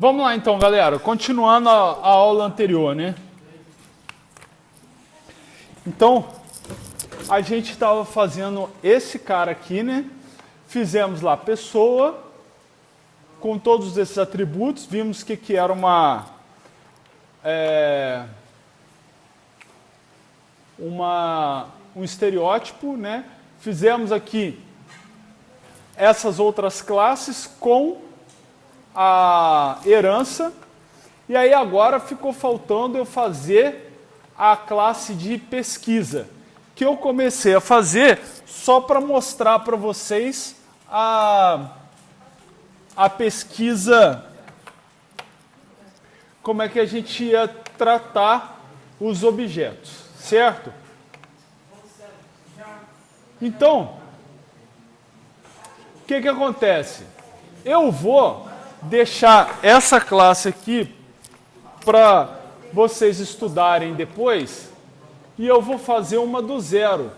Vamos lá então, galera. Continuando a aula anterior, né? Então, a gente estava fazendo esse cara aqui, né? Fizemos lá pessoa, com todos esses atributos, vimos que era um estereótipo, né? Fizemos aqui essas outras classes com a herança, e aí agora ficou faltando eu fazer a classe de pesquisa, que eu comecei a fazer só para mostrar para vocês a pesquisa, como é que a gente ia tratar os objetos, certo? Então, o que acontece? Eu vou deixar essa classe aqui para vocês estudarem depois e eu vou fazer uma do zero.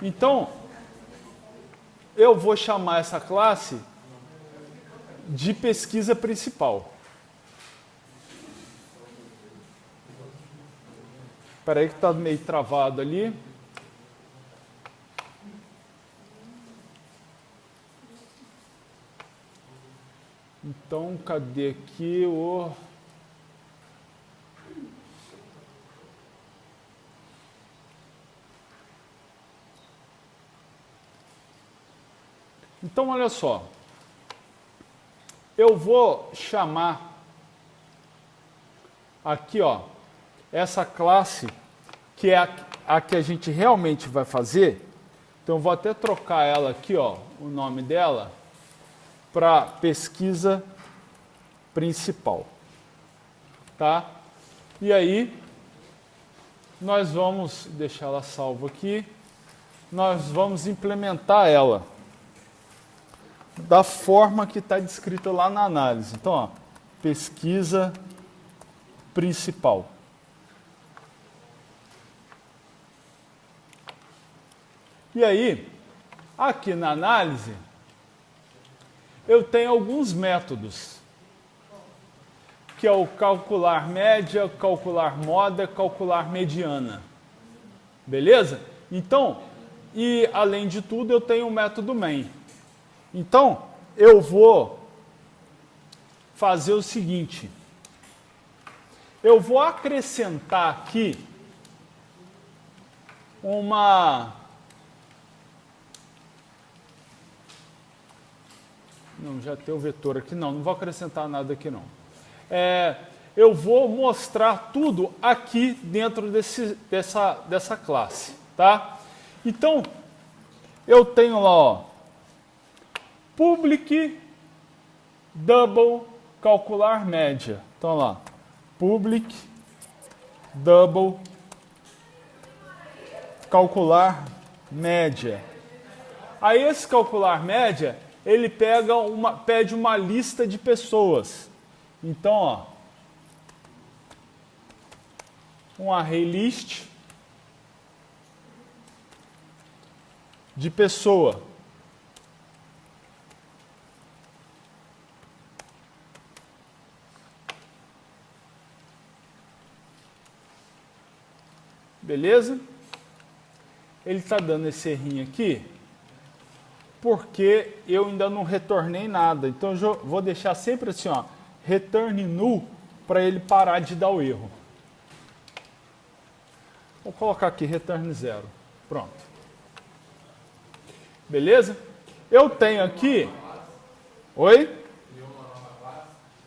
Então, eu vou chamar essa classe de pesquisa principal. Espera aí que está meio travado ali. Então, cadê aqui o... Então, olha só. Eu vou chamar aqui, ó, essa classe, que é a que a gente realmente vai fazer. Então, eu vou até trocar ela aqui, ó, o nome dela, para pesquisa principal. Tá? E aí, nós vamos deixar ela salva aqui. Nós vamos implementar ela da forma que está descrita lá na análise. Então, ó, pesquisa principal. E aí, aqui na análise, eu tenho alguns métodos, que é o calcular média, calcular moda, calcular mediana. Beleza? Então, e além de tudo, eu tenho o método main. Então, eu vou fazer o seguinte. Eu vou acrescentar aqui uma... Não, já tem o vetor aqui. Não vou acrescentar nada aqui não. Eu vou mostrar tudo aqui dentro dessa classe. Tá? Então, eu tenho lá, ó, public double calcular média. Então lá, public double calcular média. Aí esse calcular média, ele pede uma lista de pessoas. Então, ó, um array list de pessoa. Beleza? Ele está dando esse errinho aqui porque eu ainda não retornei nada. Então eu vou deixar sempre assim, ó, return null, para ele parar de dar o erro. Vou colocar aqui return 0. Pronto. Beleza? Eu tenho aqui... Oi?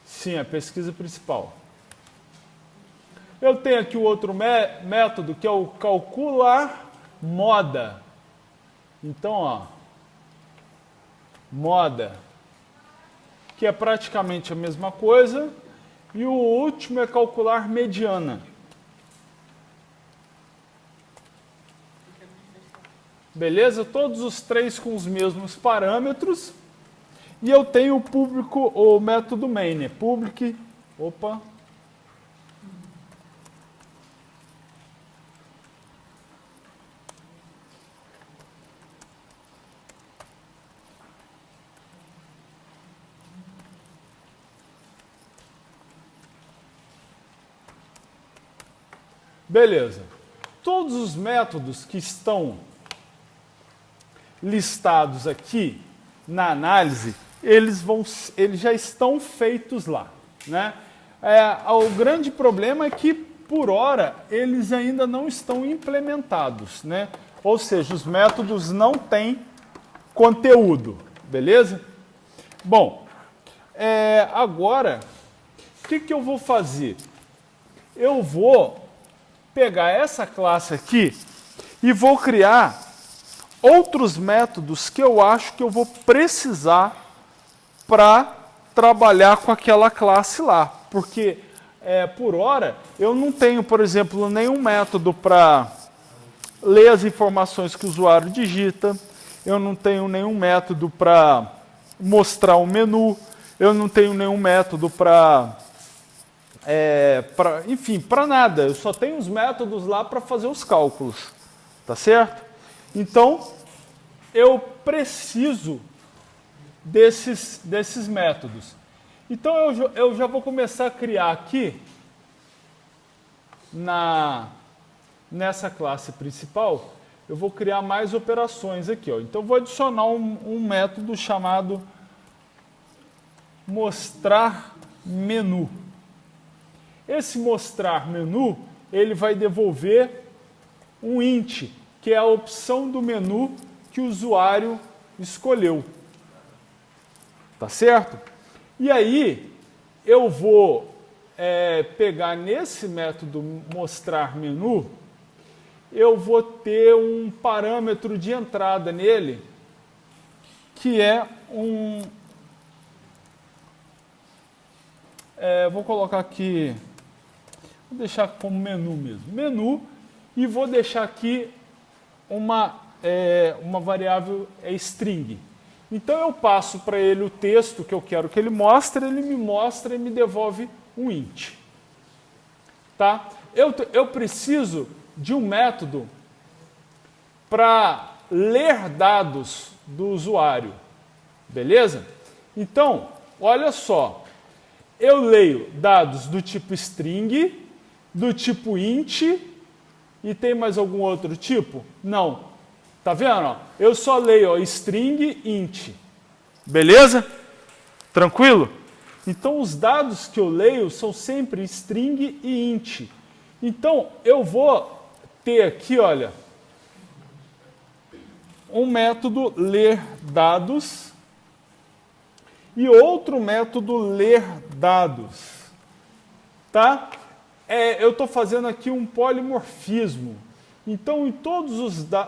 Sim, a pesquisa principal. Eu tenho aqui o outro método, que é o calcular moda. Então, ó, moda, que é praticamente a mesma coisa. E o último é calcular mediana. Beleza? Todos os três com os mesmos parâmetros. E eu tenho o público, o método main, né? Public, opa. Beleza. Todos os métodos que estão listados aqui na análise, eles já estão feitos lá, né? O grande problema é que, por hora, eles ainda não estão implementados, né? Ou seja, os métodos não têm conteúdo, beleza? Bom, agora, o que eu vou fazer? Eu vou pegar essa classe aqui e vou criar outros métodos que eu acho que eu vou precisar para trabalhar com aquela classe lá. Porque, por hora, eu não tenho, por exemplo, nenhum método para ler as informações que o usuário digita, eu não tenho nenhum método para mostrar o menu, eu não tenho nenhum método para enfim, para nada. Eu só tenho os métodos lá para fazer os cálculos, tá certo? Então, eu preciso desses métodos. Então, eu já vou começar a criar aqui, nessa classe principal, eu vou criar mais operações aqui. Ó. Então, eu vou adicionar um método chamado mostrar menu. Esse mostrar menu, ele vai devolver um int, que é a opção do menu que o usuário escolheu. Tá certo? E aí, eu vou pegar nesse método mostrar menu, eu vou ter um parâmetro de entrada nele, que é vou colocar aqui, vou deixar como menu mesmo, menu, e vou deixar aqui uma variável string. Então eu passo para ele o texto que eu quero que ele mostre, ele me mostra e me devolve um int. Tá? Eu preciso de um método para ler dados do usuário. Beleza? Então, olha só. Eu leio dados do tipo string, do tipo int, e tem mais algum outro tipo? Não. Tá vendo? Ó? Eu só leio string, int. Beleza? Tranquilo? Então, os dados que eu leio são sempre string e int. Então, eu vou ter aqui, olha, um método ler dados e outro método ler dados. Tá? Eu estou fazendo aqui um polimorfismo. Então, em todos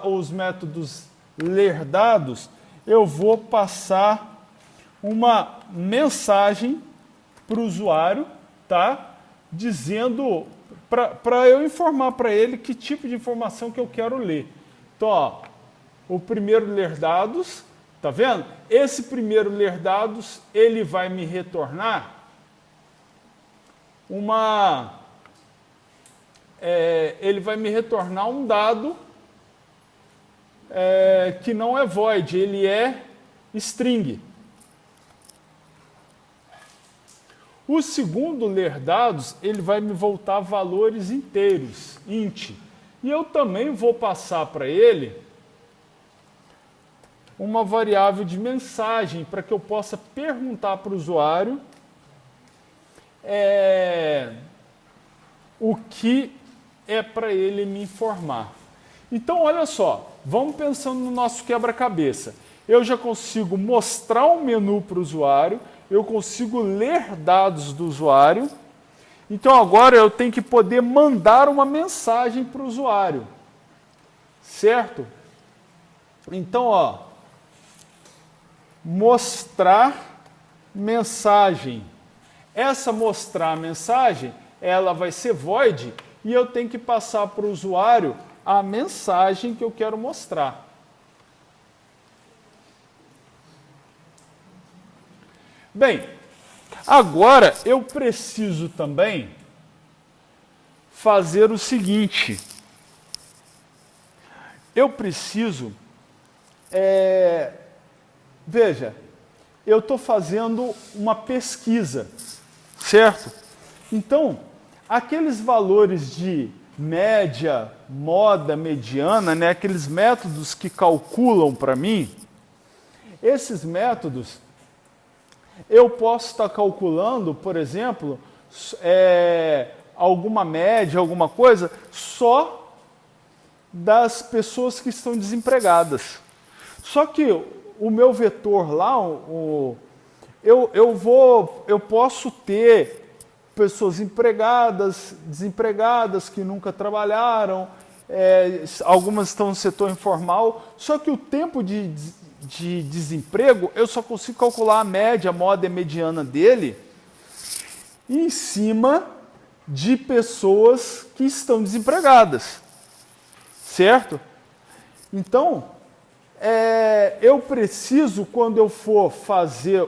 os métodos ler dados, eu vou passar uma mensagem para o usuário, tá? Dizendo, para eu informar para ele que tipo de informação que eu quero ler. Então, ó, o primeiro ler dados, tá vendo? Esse primeiro ler dados, ele vai me retornar ele vai me retornar um dado que não é void, ele é string. O segundo ler dados, ele vai me voltar valores inteiros, int. E eu também vou passar para ele uma variável de mensagem para que eu possa perguntar para o usuário o que é para ele me informar. Então, olha só, vamos pensando no nosso quebra-cabeça. Eu já consigo mostrar um menu para o usuário, eu consigo ler dados do usuário. Então, agora eu tenho que poder mandar uma mensagem para o usuário. Certo? Então, ó, mostrar mensagem. Essa mostrar mensagem, ela vai ser void e eu tenho que passar para o usuário a mensagem que eu quero mostrar. Bem, agora eu preciso também fazer o seguinte. Eu preciso, veja, eu estou fazendo uma pesquisa, certo? Então, aqueles valores de média, moda, mediana, né? Aqueles métodos que calculam para mim, esses métodos, eu posso estar calculando, por exemplo, alguma média, alguma coisa, só das pessoas que estão desempregadas. Só que o meu vetor lá, eu posso ter pessoas empregadas, desempregadas, que nunca trabalharam, algumas estão no setor informal, só que o tempo de desemprego, eu só consigo calcular a média, a moda e mediana dele em cima de pessoas que estão desempregadas, certo? Então, eu preciso, quando eu for fazer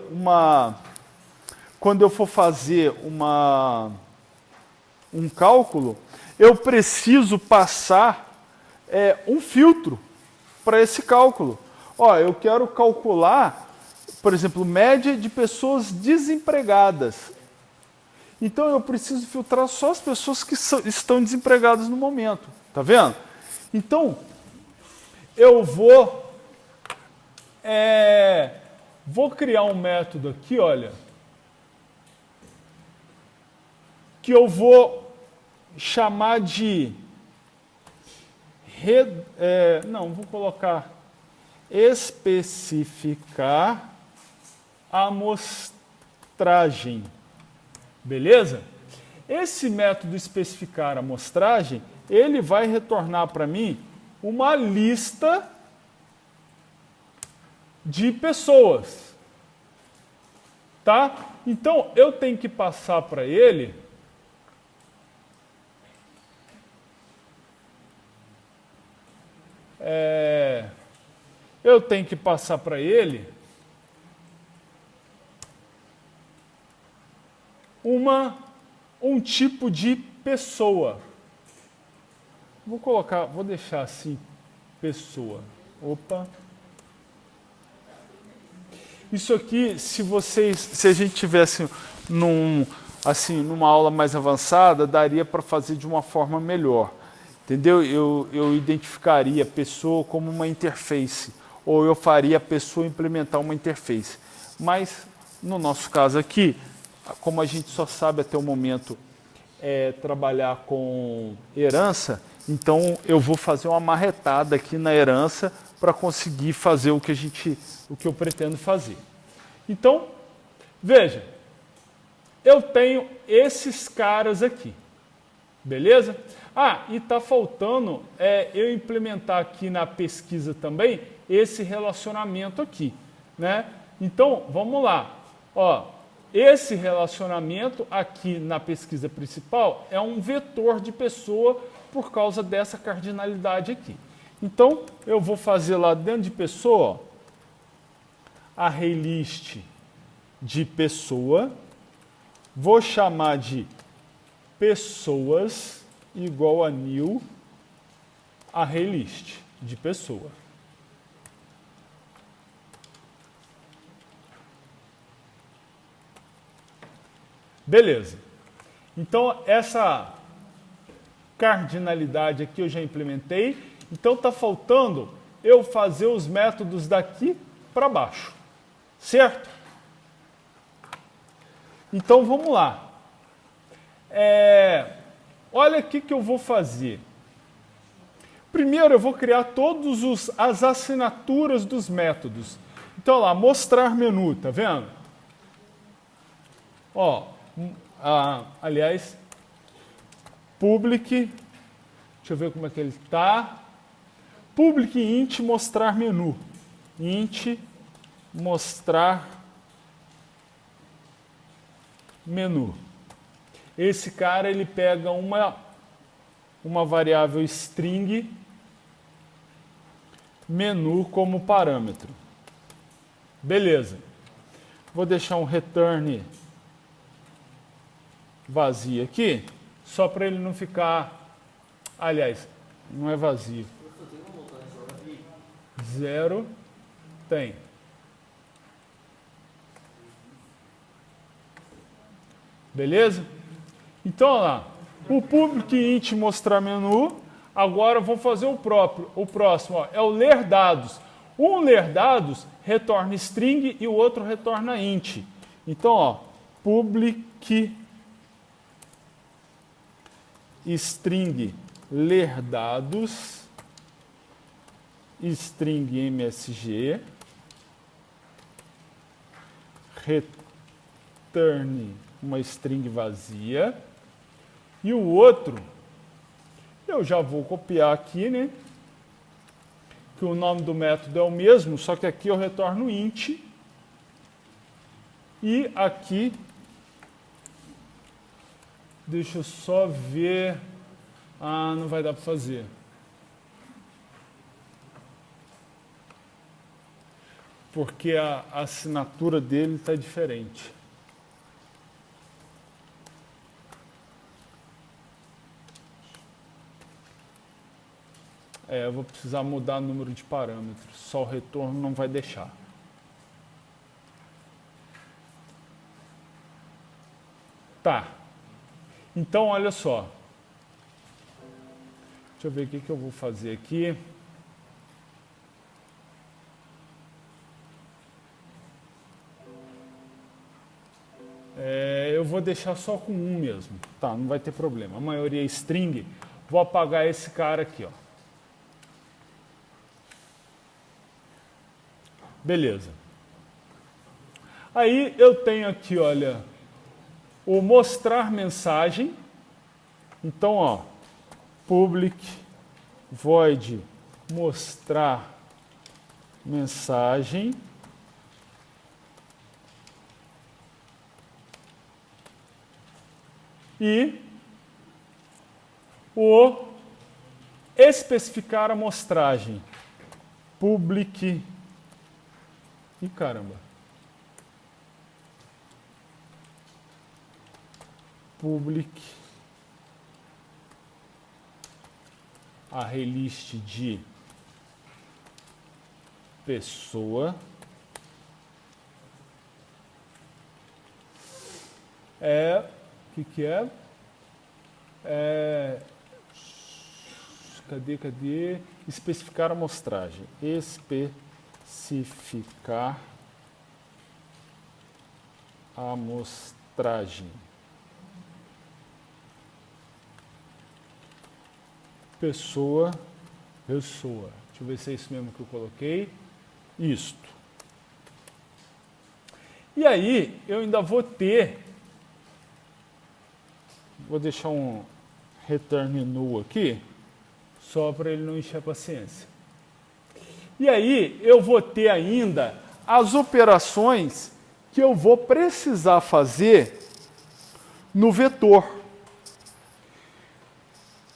um cálculo, eu preciso passar um filtro para esse cálculo. Ó, eu quero calcular, por exemplo, média de pessoas desempregadas. Então eu preciso filtrar só as pessoas que estão desempregadas no momento. Tá vendo? Então, eu vou criar um método aqui, olha, que eu vou chamar de vou colocar especificar amostragem. Beleza? Esse método especificar amostragem, ele vai retornar para mim uma lista de pessoas. Tá? Então, eu tenho que passar para ele um tipo de pessoa. Vou deixar assim, pessoa. Opa. Isso aqui, se a gente tivesse numa aula mais avançada, daria para fazer de uma forma melhor. Entendeu? Eu identificaria a pessoa como uma interface, ou eu faria a pessoa implementar uma interface. Mas, no nosso caso aqui, como a gente só sabe até o momento trabalhar com herança, então eu vou fazer uma marretada aqui na herança para conseguir fazer o que eu pretendo fazer. Então, veja, eu tenho esses caras aqui, beleza? Ah, e está faltando eu implementar aqui na pesquisa também esse relacionamento aqui, né? Então, vamos lá. Ó, esse relacionamento aqui na pesquisa principal é um vetor de pessoa por causa dessa cardinalidade aqui. Então, eu vou fazer lá dentro de pessoa, ó, array list de pessoa, vou chamar de pessoas igual a new array list de pessoa. Beleza. Então, essa cardinalidade aqui eu já implementei. Então, está faltando eu fazer os métodos daqui para baixo. Certo? Então, vamos lá. Olha aqui que eu vou fazer. Primeiro, eu vou criar todas as assinaturas dos métodos. Então, lá, mostrar menu, tá vendo? Ó, aliás, public, deixa eu ver como é que ele está. Public int mostrar menu. Int mostrar menu. Esse cara, ele pega uma variável string menu como parâmetro. Beleza. Vou deixar um return vazio aqui, só para ele não ficar... Aliás, não é vazio. Zero tem. Beleza? Então, olha lá. O public int mostrar menu. Agora vamos fazer o próximo, ó, é o ler dados. Um ler dados retorna string e o outro retorna int. Então, ó, public string ler dados, string msg, return uma string vazia, e o outro, eu já vou copiar aqui, né? Que o nome do método é o mesmo, só que aqui eu retorno int, e aqui, deixa eu só ver, não vai dar para fazer. Porque a assinatura dele está diferente. Eu vou precisar mudar o número de parâmetros. Só o retorno não vai deixar. Tá. Então, olha só. Deixa eu ver o que eu vou fazer aqui. Eu vou deixar só com um mesmo. Tá, não vai ter problema. A maioria é string. Vou apagar esse cara aqui, ó. Beleza. Aí eu tenho aqui, olha, o mostrar mensagem. Então, ó, public void mostrar mensagem. E o especificar a mostragem. Public. Ih, caramba. Public array list de pessoa. O que é? Cadê? Especificar a mostragem. Especificar a amostragem. Pessoa. Deixa eu ver se é isso mesmo que eu coloquei. Isto. E aí, eu ainda vou ter... Vou deixar um return null aqui, só para ele não encher a paciência. E aí, eu vou ter ainda as operações que eu vou precisar fazer no vetor.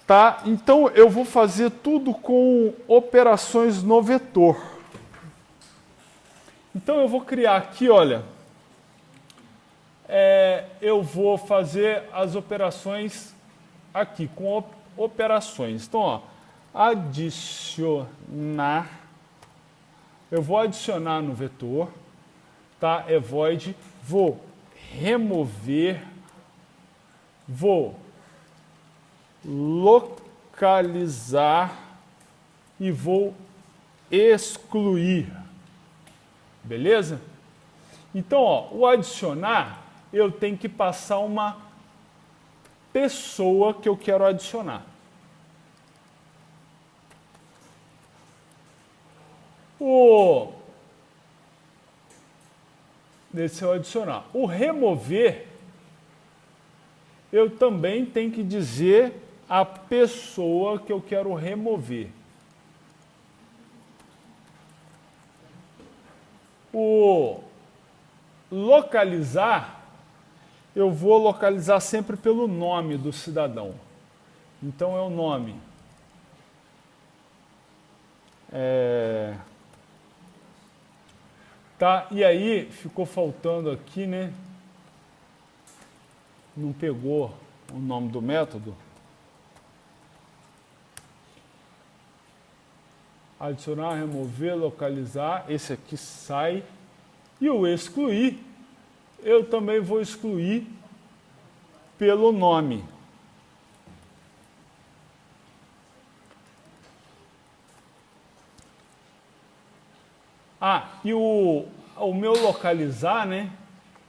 Tá? Então, eu vou fazer tudo com operações no vetor. Então, eu vou criar aqui, olha, eu vou fazer as operações aqui, com operações. Então, ó, adicionar, eu vou adicionar no vetor, tá? É void, vou remover, vou localizar e vou excluir. Beleza? Então, ó, o adicionar, eu tenho que passar uma pessoa que eu quero adicionar. Esse é o adicionar. O remover, eu também tenho que dizer a pessoa que eu quero remover. O localizar, eu vou localizar sempre pelo nome do cidadão. Então, é o nome. Tá? E aí, ficou faltando aqui, né? Não pegou o nome do método. Adicionar, remover, localizar. Esse aqui sai. E o excluir, eu também vou excluir pelo nome. Ah, e o meu localizar, né?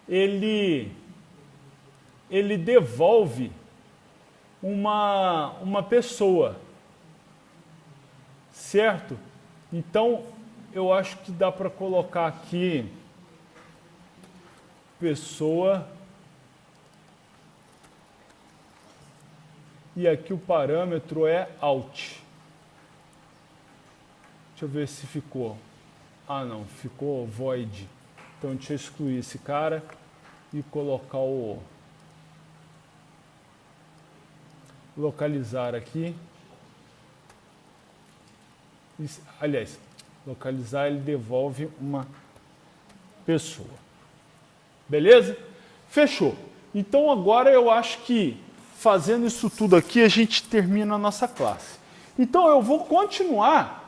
Ele devolve uma pessoa, certo? Então, eu acho que dá para colocar aqui pessoa e aqui o parâmetro é out. Deixa eu ver se ficou. Ah, não, ficou void. Então, deixa eu excluir esse cara e colocar o localizar aqui. Aliás, localizar ele devolve uma pessoa. Beleza? Fechou. Então agora eu acho que fazendo isso tudo aqui a gente termina a nossa classe. Então eu vou continuar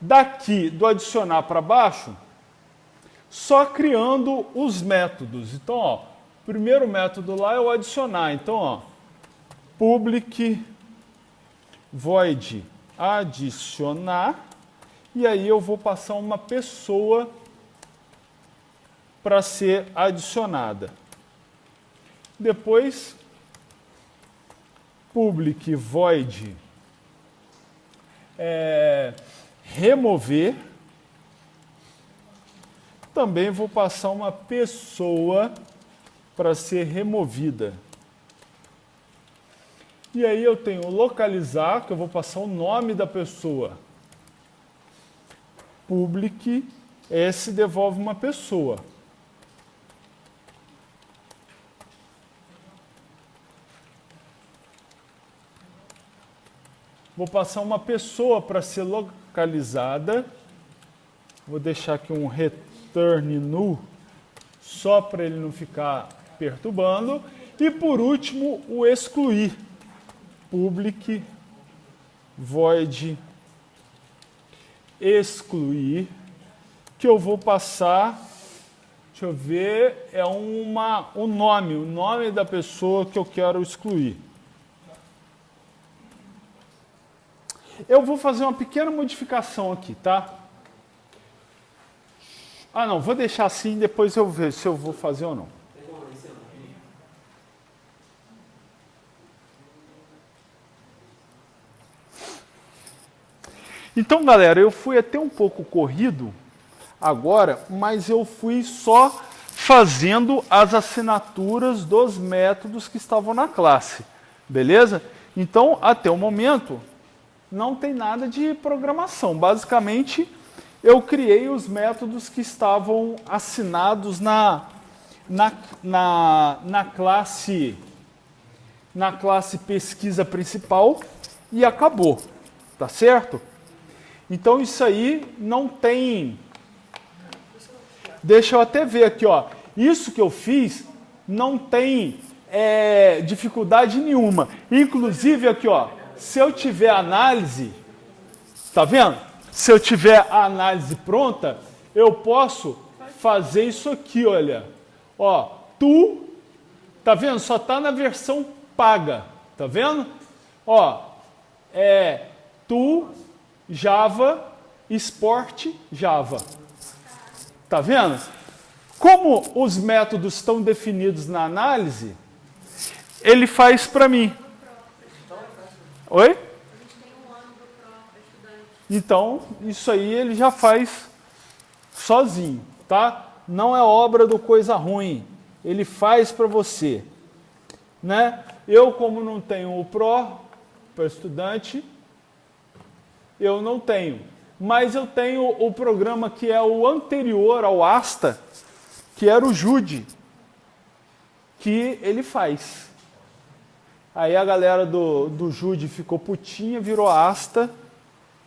daqui do adicionar para baixo só criando os métodos. Então, ó, o primeiro método lá é o adicionar. Então, ó, public void adicionar, e aí eu vou passar uma pessoa para ser adicionada. Depois, public void remover. Também vou passar uma pessoa para ser removida. E aí eu tenho localizar, que eu vou passar o nome da pessoa. Public, esse devolve uma pessoa. Vou passar uma pessoa para ser localizada. Vou deixar aqui um return null, só para ele não ficar perturbando. E por último, o excluir. Public void excluir, que eu vou passar, deixa eu ver, é o nome da pessoa que eu quero excluir. Eu vou fazer uma pequena modificação aqui, tá? Ah, não, vou deixar assim, depois eu vejo se eu vou fazer ou não. Então, galera, eu fui até um pouco corrido agora, mas eu fui só fazendo as assinaturas dos métodos que estavam na classe, beleza? Então, até o momento, não tem nada de programação. Basicamente, eu criei os métodos que estavam assinados na classe pesquisa principal e acabou, tá certo? Então isso aí não tem... Deixa eu até ver aqui, ó. Isso que eu fiz não tem dificuldade nenhuma. Inclusive aqui, ó, se eu tiver análise, tá vendo? Se eu tiver a análise pronta, eu posso fazer isso aqui, olha. Ó, tá vendo? Só tá na versão paga, tá vendo? Ó, Java, Sport Java. Tá vendo? Como os métodos estão definidos na análise, ele faz para mim. Oi? Então, isso aí ele já faz sozinho, tá? Não é obra do coisa ruim. Ele faz para você, né? Eu, como não tenho o Pro para estudante, eu não tenho. Mas eu tenho o programa que é o anterior ao Asta, que era o Jude, que ele faz. Aí a galera do Jude ficou putinha, virou Asta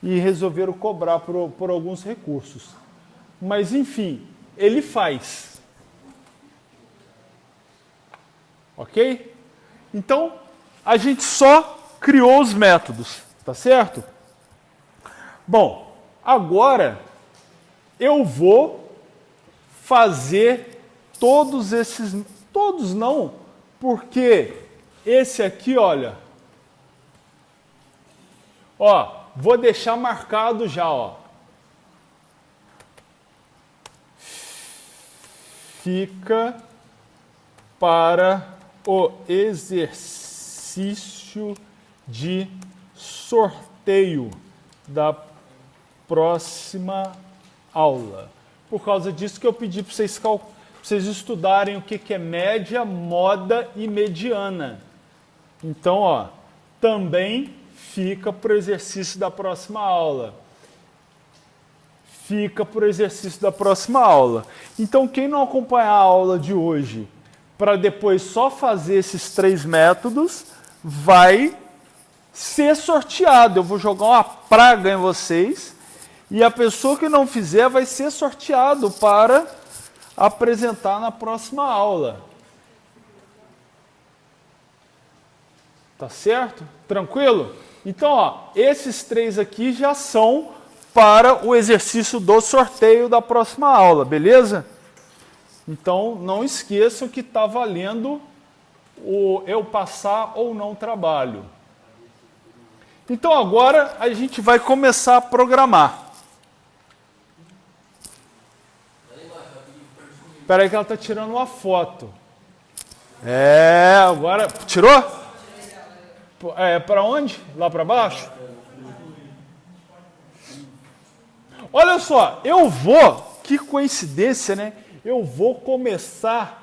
e resolveram cobrar por alguns recursos. Mas, enfim, ele faz. Ok? Então, a gente só criou os métodos, tá certo? Bom, agora eu vou fazer todos esses... Todos não, porque esse aqui, olha... Ó, vou deixar marcado já, ó. fica para o exercício de sorteio da próxima aula. Por causa disso que eu pedi para vocês estudarem o que é média, moda e mediana. Então, ó, também fica para o exercício da próxima aula. Fica para o exercício da próxima aula. Então, quem não acompanhar a aula de hoje, para depois só fazer esses 3 métodos, vai ser sorteado. Eu vou jogar uma praga em vocês e a pessoa que não fizer vai ser sorteado para apresentar na próxima aula. Tá certo? Tranquilo? Então, ó, esses 3 aqui já são para o exercício do sorteio da próxima aula, beleza? Então, não esqueçam que está valendo o eu passar ou não trabalho. Então, agora a gente vai começar a programar. Espera aí que ela está tirando uma foto. Agora... Tirou? Para onde? Lá para baixo? Olha só, que coincidência, né? Eu vou começar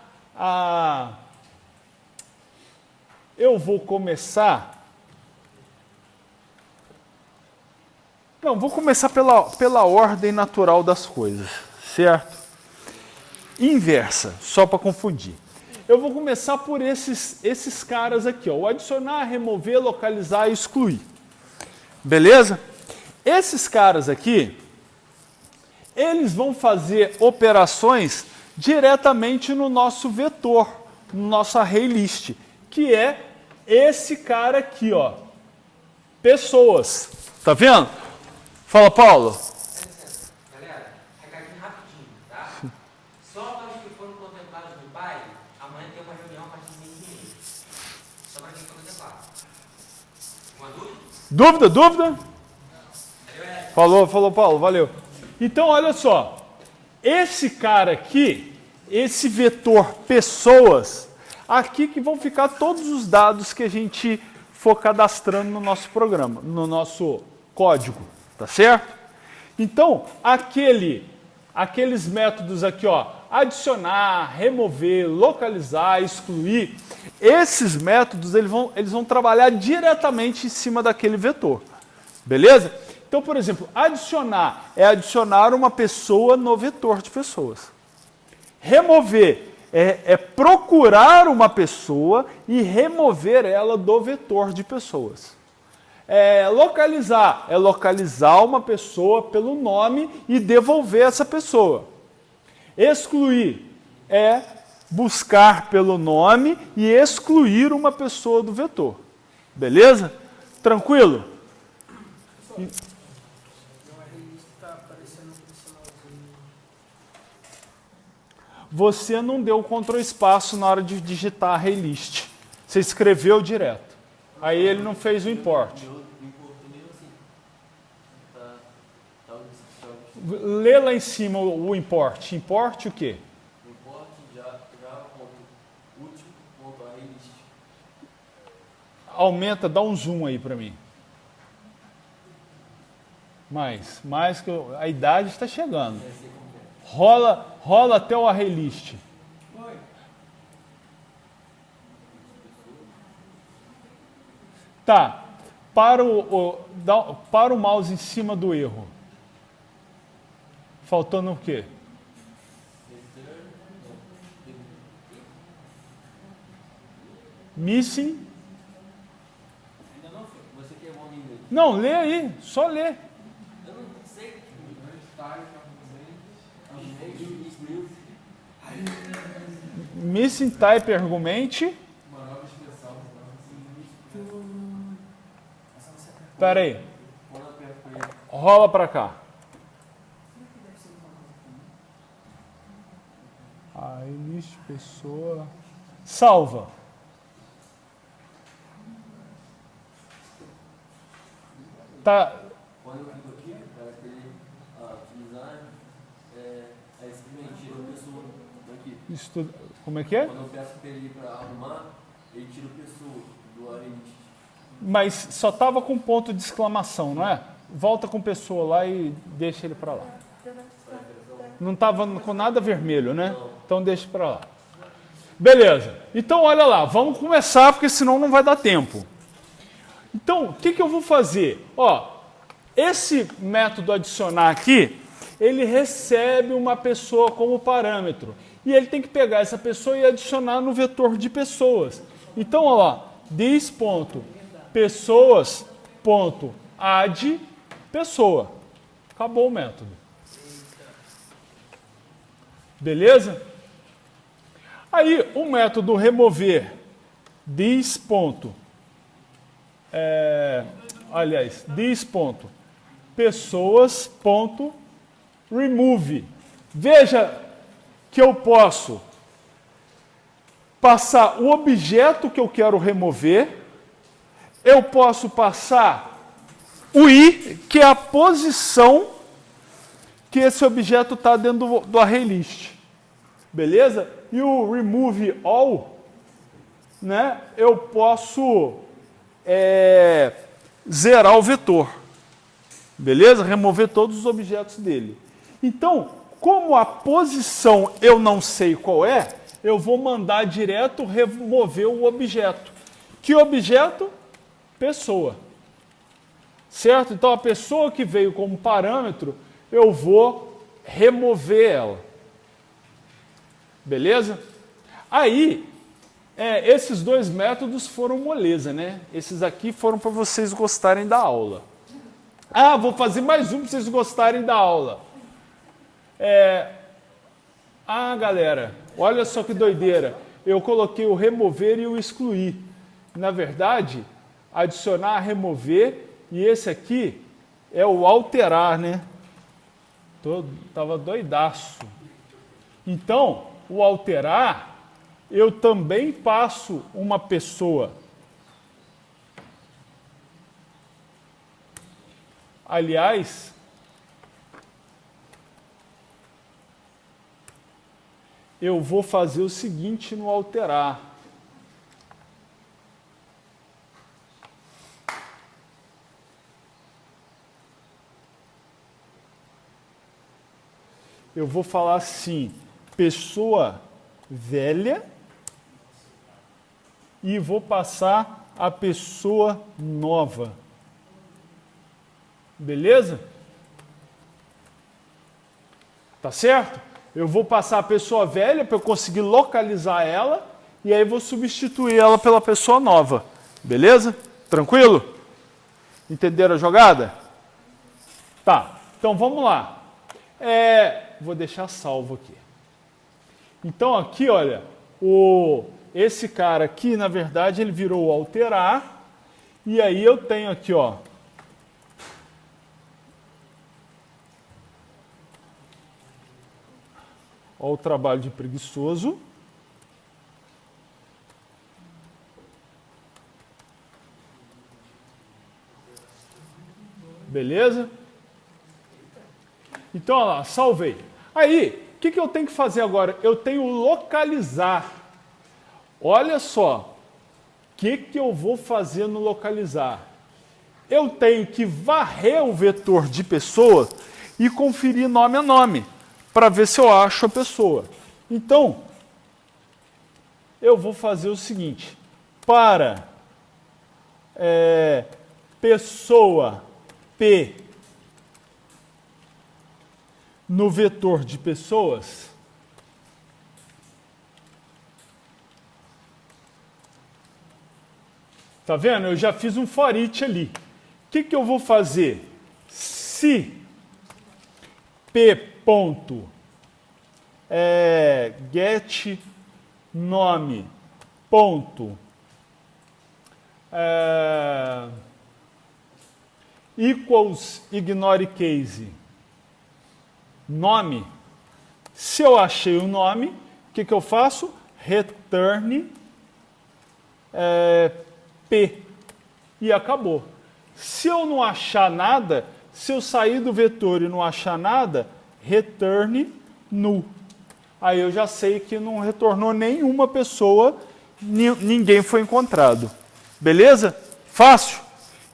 Não, vou começar pela ordem natural das coisas, certo? Inversa, só para confundir. Eu vou começar por esses caras aqui, ó, o adicionar, remover, localizar e excluir. Beleza? Esses caras aqui, eles vão fazer operações diretamente no nosso vetor, no nosso array list, que é esse cara aqui, ó, pessoas. Tá vendo? Fala, Paulo. Galera, recadinho rapidinho, tá? Só para os que foram contemplados no pai, amanhã tem uma reunião a partir de 15h30. Só para quem foi contemplado. Uma dúvida? Dúvida? Falou, Paulo, valeu. Então, olha só. Esse cara aqui, esse vetor pessoas, aqui que vão ficar todos os dados que a gente for cadastrando no nosso programa, no nosso código. Tá certo? Então, aqueles métodos aqui, ó, adicionar, remover, localizar, excluir, esses métodos eles vão trabalhar diretamente em cima daquele vetor. Beleza? Então, por exemplo, adicionar é adicionar uma pessoa no vetor de pessoas. Remover é procurar uma pessoa e remover ela do vetor de pessoas. Localizar é localizar uma pessoa pelo nome e devolver essa pessoa. Excluir é buscar pelo nome e excluir uma pessoa do vetor. Beleza? Tranquilo? Você não deu Ctrl espaço na hora de digitar array list. Você escreveu direto. Aí ele não fez o import. Lê lá em cima o import. Import o quê? Import Java.útil.arraylist. Aumenta, dá um zoom aí para mim. Mais que a idade está chegando. Rola até o array list. Tá. Para o mouse em cima do erro. Faltando o quê? Missing. Ainda não foi. Você que é bom em inglês. Não, lê aí. Só lê. Eu não sei. Missing type argument. Espera aí. Rola para cá. Aí, list, pessoa. Salva. Tá. Quando eu clico aqui, para utilizar, aí simplesmente tira a pessoa daqui. Como é que é? Quando eu peço para ele para arrumar, ele tira o pessoa do arelite. Mas só estava com ponto de exclamação, não é? Volta com pessoa lá e deixa ele para lá. Não estava com nada vermelho, né? Então deixa para lá. Beleza. Então olha lá, vamos começar porque senão não vai dar tempo. Então, o que eu vou fazer? Ó, esse método adicionar aqui, ele recebe uma pessoa como parâmetro. E ele tem que pegar essa pessoa e adicionar no vetor de pessoas. Então, ó lá, this.pessoas.add pessoa. Acabou o método. Beleza? Aí, o método remover this.pessoas.remove. Veja que eu posso passar o objeto que eu quero remover, eu posso passar o i, que é a posição que esse objeto está dentro do ArrayList. Beleza? E o remove all, né, eu posso zerar o vetor. Beleza? Remover todos os objetos dele. Então, como a posição eu não sei qual é, eu vou mandar direto remover o objeto. Que objeto? Pessoa. Certo? Então, a pessoa que veio como parâmetro, eu vou remover ela. Beleza? Aí, esses dois métodos foram moleza, né? Esses aqui foram para vocês gostarem da aula. Ah, vou fazer mais um para vocês gostarem da aula. Galera, olha só que doideira. Eu coloquei o remover e o excluir. Na verdade, adicionar, remover, e esse aqui é o alterar, né? Tava doidaço. Então, o alterar, eu também passo uma pessoa. Aliás, eu vou fazer o seguinte no alterar. Eu vou falar assim, pessoa velha, e vou passar a pessoa nova. Beleza? Tá certo? Eu vou passar a pessoa velha para eu conseguir localizar ela e aí vou substituir ela pela pessoa nova. Beleza? Tranquilo? Entenderam a jogada? Tá, então vamos lá. Vou deixar salvo aqui. Então aqui, olha, esse cara aqui, na verdade, ele virou o alterar, e aí eu tenho aqui, ó, o trabalho de preguiçoso. Beleza? Então, olha lá, salvei. Aí, o que eu tenho que fazer agora? Eu tenho localizar. Olha só, o que eu vou fazer no localizar? Eu tenho que varrer o vetor de pessoa e conferir nome a nome, para ver se eu acho a pessoa. Então, eu vou fazer o seguinte, para pessoa P no vetor de pessoas, tá vendo? Eu já fiz um for each ali. O que eu vou fazer? Se P ponto get nome ponto equals ignore case nome, se eu achei o nome, o que eu faço? Return P e acabou. Se eu não achar nada, se eu sair do vetor e não achar nada, return null. Aí eu já sei que não retornou nenhuma pessoa, ninguém foi encontrado. Beleza? Fácil?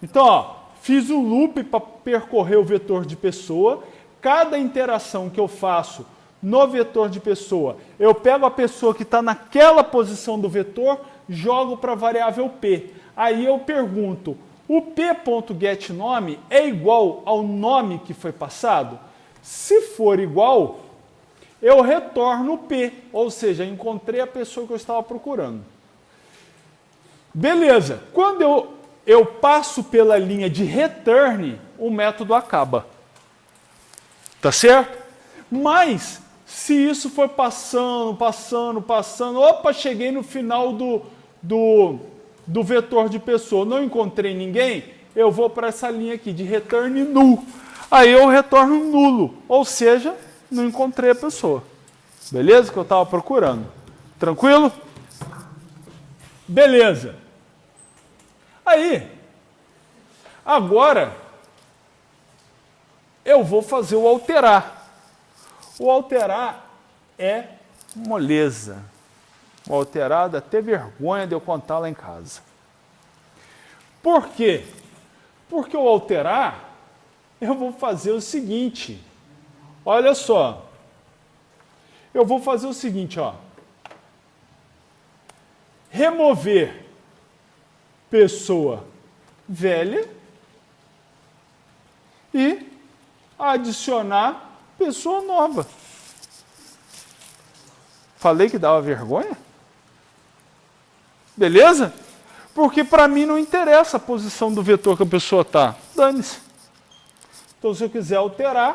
Então, ó, fiz o loop para percorrer o vetor de pessoa. Cada interação que eu faço no vetor de pessoa, eu pego a pessoa que está naquela posição do vetor, jogo para a variável P. Aí eu pergunto, o p.getNome é igual ao nome que foi passado? Se for igual, eu retorno o P, ou seja, encontrei a pessoa que eu estava procurando. Beleza, quando eu passo pela linha de return, o método acaba. Tá certo? Mas, se isso for passando, opa, cheguei no final do vetor de pessoa, não encontrei ninguém, eu vou para essa linha aqui de return null. Aí eu retorno nulo, ou seja, não encontrei a pessoa. Beleza? Que eu estava procurando. Tranquilo? Beleza. Aí, agora, eu vou fazer o alterar. O alterar é moleza. O alterar dá até vergonha de eu contar lá em casa. Por quê? Porque o alterar, eu vou fazer o seguinte. Olha só. Eu vou fazer o seguinte, ó. Remover pessoa velha e adicionar pessoa nova. Falei que dava vergonha? Beleza? Porque para mim não interessa a posição do vetor que a pessoa está. Dane-se. Então, se eu quiser alterar,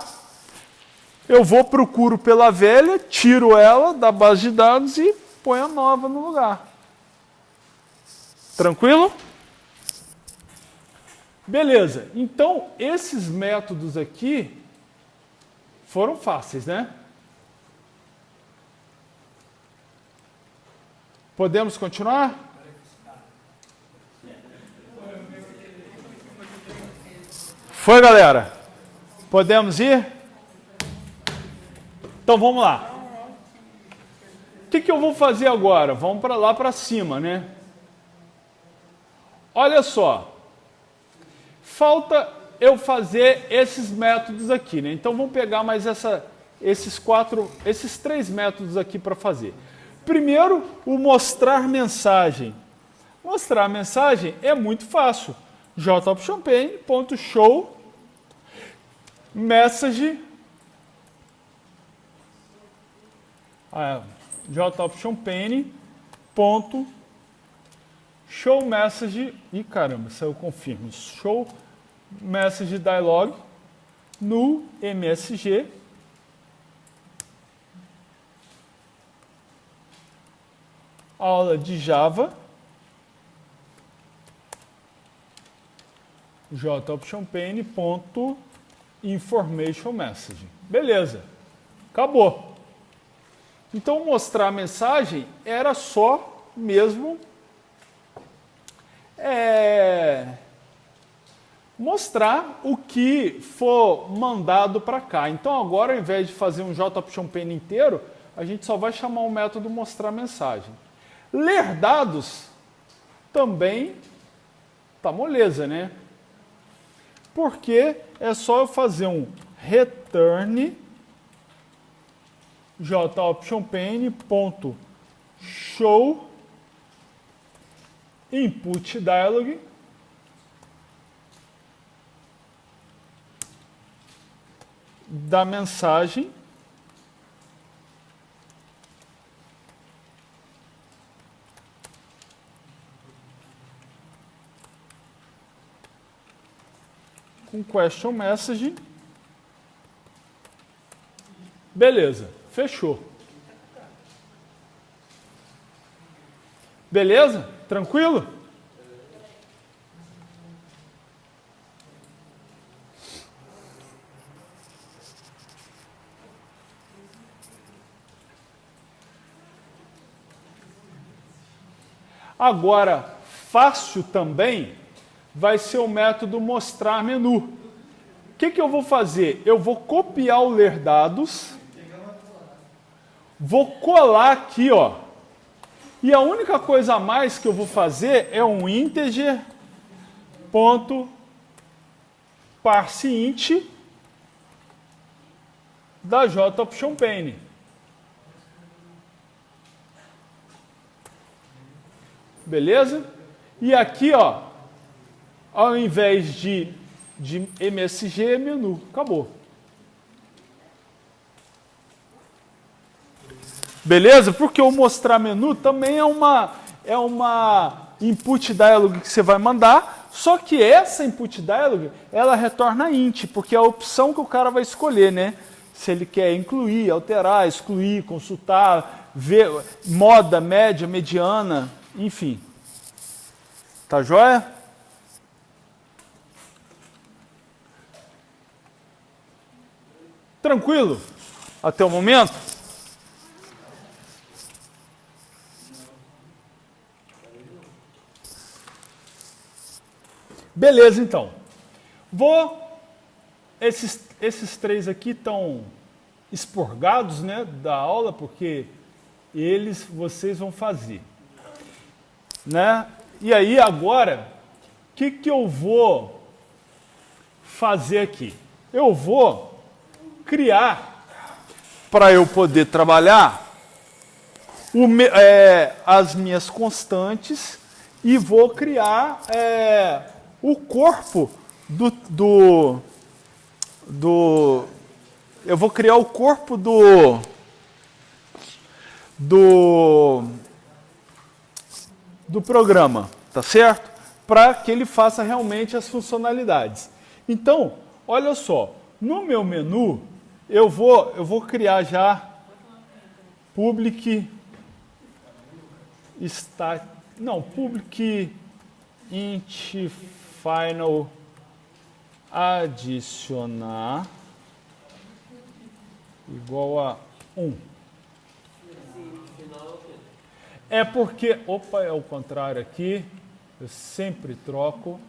eu procuro pela velha, tiro ela da base de dados e ponho a nova no lugar. Tranquilo? Beleza. Então, esses métodos aqui foram fáceis, né? Podemos continuar? Foi, galera? Podemos ir? Então vamos lá. O que eu vou fazer agora? Vamos para lá para cima, né? Olha só. Falta eu fazer esses métodos aqui, né? Então vamos pegar mais esses três métodos aqui para fazer. Primeiro, o mostrar mensagem. Mostrar mensagem é muito fácil. jopchampagne.show message jopchampagne.show message e caramba, isso eu confirmo. Show message dialog no MSG aula de Java jopchampagne.information message. Beleza. Acabou. Então, mostrar a mensagem era só mesmo mostrar o que for mandado para cá. Então, agora, ao invés de fazer um jopchampagne inteiro, a gente só vai chamar o método mostrar mensagem. Ler dados também tá moleza, né? Porque é só eu fazer um return jopchampagne.show input dialog da mensagem com question message. Beleza, fechou. Beleza? Tranquilo? Agora, fácil também vai ser o método mostrar menu. O que eu vou fazer? Eu vou copiar o ler dados, Vou colar aqui, ó. E a única coisa a mais que eu vou fazer é um integer ponto parseInt da JOptionPane. Beleza? E aqui, ó, ao invés de MSG, é menu. Acabou. Beleza? Porque o mostrar menu também é uma input dialog que você vai mandar, só que essa input dialog, ela retorna int, porque é a opção que o cara vai escolher, né? Se ele quer incluir, alterar, excluir, consultar, ver moda, média, mediana, enfim. Tá joia? Tranquilo? Até o momento? Beleza, então. Esses três aqui estão expurgados, né, da aula, porque vocês vão fazer. Né? E aí, agora, o que eu vou fazer aqui? Eu vou criar, para eu poder trabalhar, as minhas constantes e vou criar o corpo eu vou criar o corpo do programa, tá certo? Para que ele faça realmente as funcionalidades. Então, olha só, no meu menu, eu vou criar já public int final adicionar igual a 1. É porque, opa, é o contrário aqui, eu sempre troco,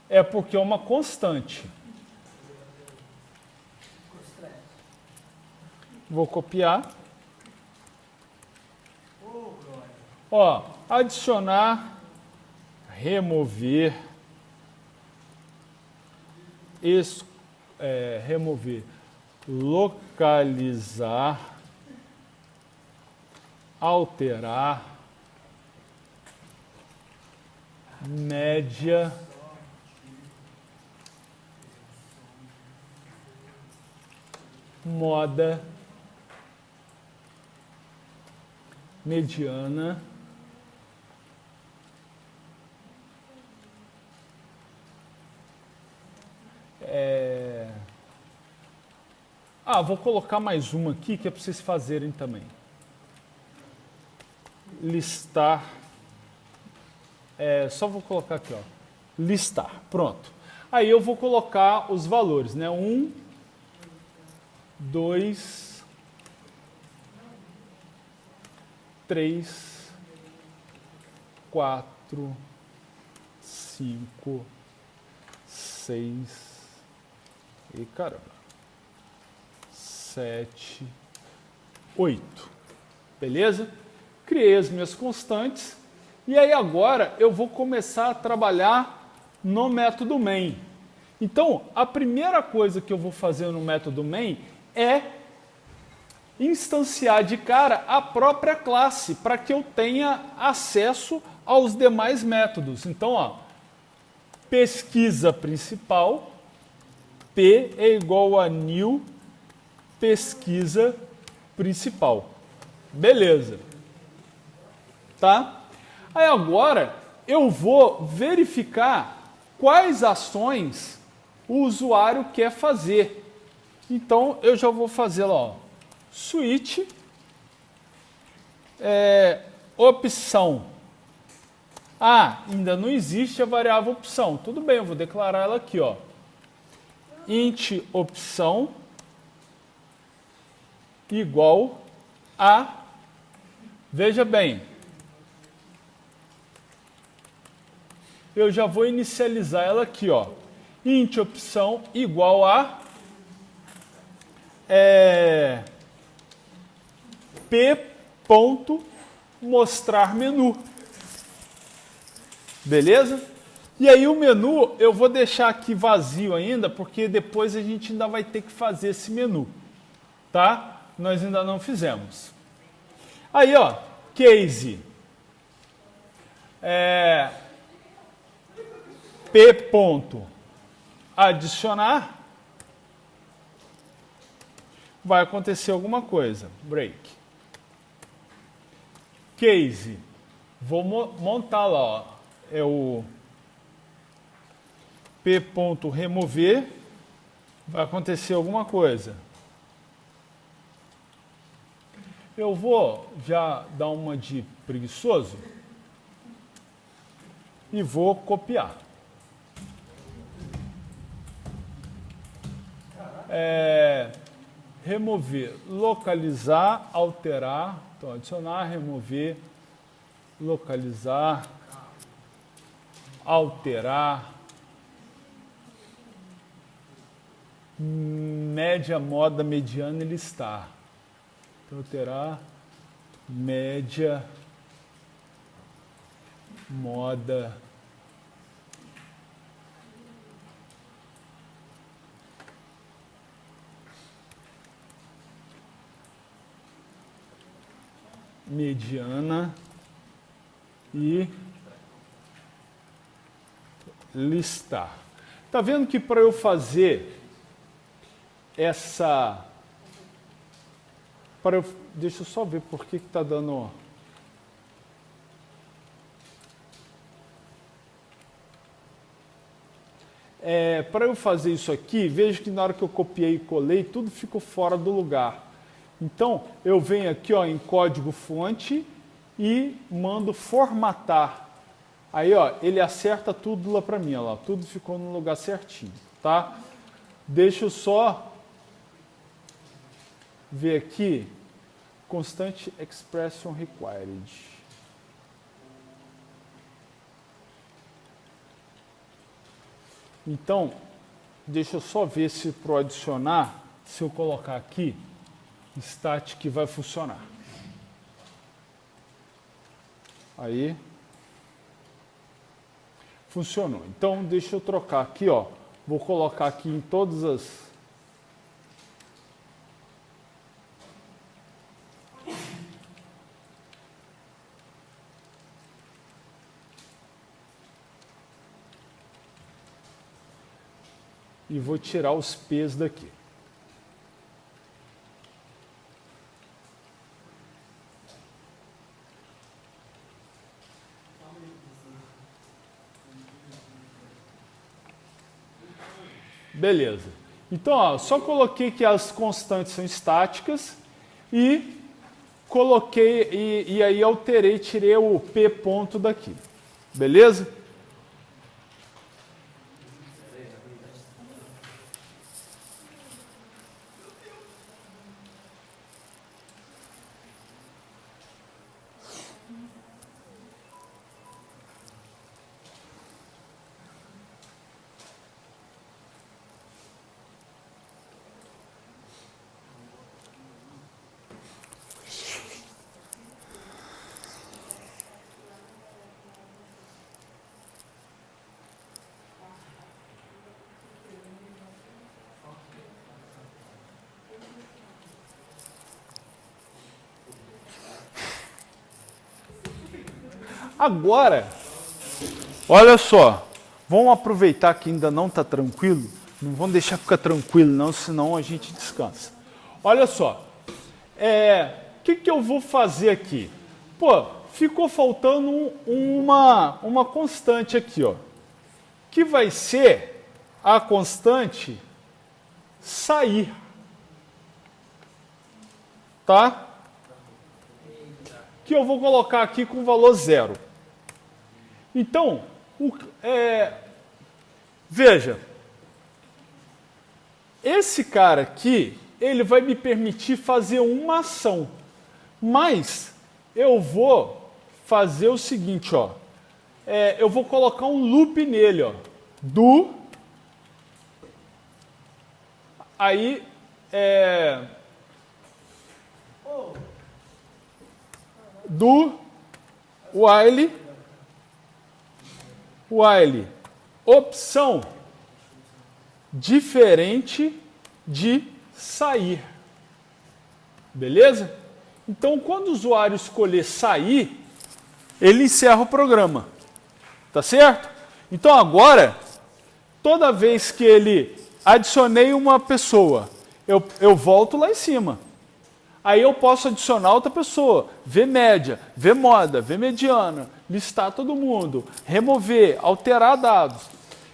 é porque é uma constante. Vou copiar. Ó, adicionar, remover, remover, localizar, alterar, média, moda, mediana, vou colocar mais uma aqui que é para vocês fazerem também. Listar. Só vou colocar aqui, ó. Listar. Pronto. Aí eu vou colocar os valores, né? 1, 2, 3, 4, 5, 6 e caramba. 7, 8. Beleza? Criei as minhas constantes. E aí agora eu vou começar a trabalhar no método main. Então, a primeira coisa que eu vou fazer no método main é instanciar de cara a própria classe, para que eu tenha acesso aos demais métodos. Então, ó, pesquisa principal, P é igual a new pesquisa principal. Beleza. Tá? Aí agora eu vou verificar quais ações o usuário quer fazer. Então eu já vou fazer lá, ó, switch, opção. Ainda não existe a variável opção. Tudo bem, eu vou declarar ela aqui, ó. Int opção igual a, veja bem, eu já vou inicializar ela aqui, ó. Int opção igual a p.mostrar menu. Beleza? E aí o menu eu vou deixar aqui vazio ainda, porque depois a gente ainda vai ter que fazer esse menu. Tá? Nós ainda não fizemos. Aí, ó, case. P.adicionar. Vai acontecer alguma coisa. Break. Case. Vou montar lá, ó. É o p.remover. Vai acontecer alguma coisa. Eu vou já dar uma de preguiçoso e vou copiar. Remover, localizar, alterar. Então, adicionar, remover, localizar, alterar. Média, moda, mediana e listar. Então, alterar, média, moda, mediana e listar. Tá vendo que para eu fazer essa... Deixa eu só ver por que está dando... Para eu fazer isso aqui, veja que na hora que eu copiei e colei, tudo ficou fora do lugar. Então, eu venho aqui ó, em código-fonte e mando formatar. Aí, ó, ele acerta tudo lá para mim, ó, lá, tudo ficou no lugar certinho, tá? Deixa eu só ver aqui, Constant Expression Required. Então, deixa eu só ver se para adicionar, se eu colocar aqui, static vai funcionar. Aí, funcionou. Então, deixa eu trocar aqui, ó. Vou colocar aqui em todas as... E vou tirar os P's daqui. Beleza. Então, ó, só coloquei que as constantes são estáticas e coloquei, e aí alterei, tirei o P ponto daqui. Beleza? Agora, olha só, vamos aproveitar que ainda não está tranquilo, não vamos deixar ficar tranquilo não, senão a gente descansa. Olha só, que eu vou fazer aqui? Pô, ficou faltando uma constante aqui, ó, que vai ser a constante sair, tá? Que eu vou colocar aqui com valor 0. Então, veja, esse cara aqui, ele vai me permitir fazer uma ação, mas eu vou fazer o seguinte, ó, eu vou colocar um loop nele, ó, aí, do while opção diferente de sair. Beleza? Então, quando o usuário escolher sair, ele encerra o programa. Tá certo? Então, agora, toda vez que ele adicionei uma pessoa, eu volto lá em cima. Aí eu posso adicionar outra pessoa, ver média, ver moda, ver mediana, listar todo mundo, remover, alterar dados.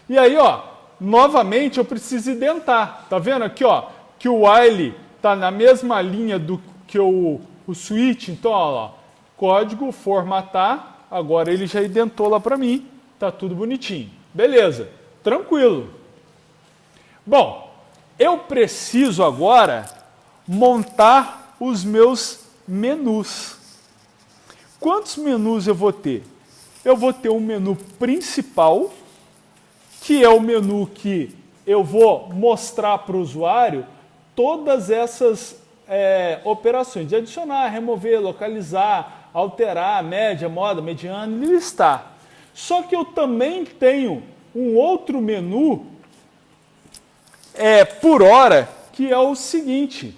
E aí, ó, novamente eu preciso identar. Tá vendo aqui, ó, que o while está na mesma linha do que o switch. Então, ó lá, código, formatar, agora ele já identou lá para mim. Tá tudo bonitinho. Beleza, tranquilo. Bom, eu preciso agora montar os meus menus. Quantos menus eu vou ter? Eu vou ter um menu principal, que é o menu que eu vou mostrar para o usuário todas essas operações de adicionar, remover, localizar, alterar, média, moda, mediana e listar. Só que eu também tenho um outro menu por hora, que é o seguinte.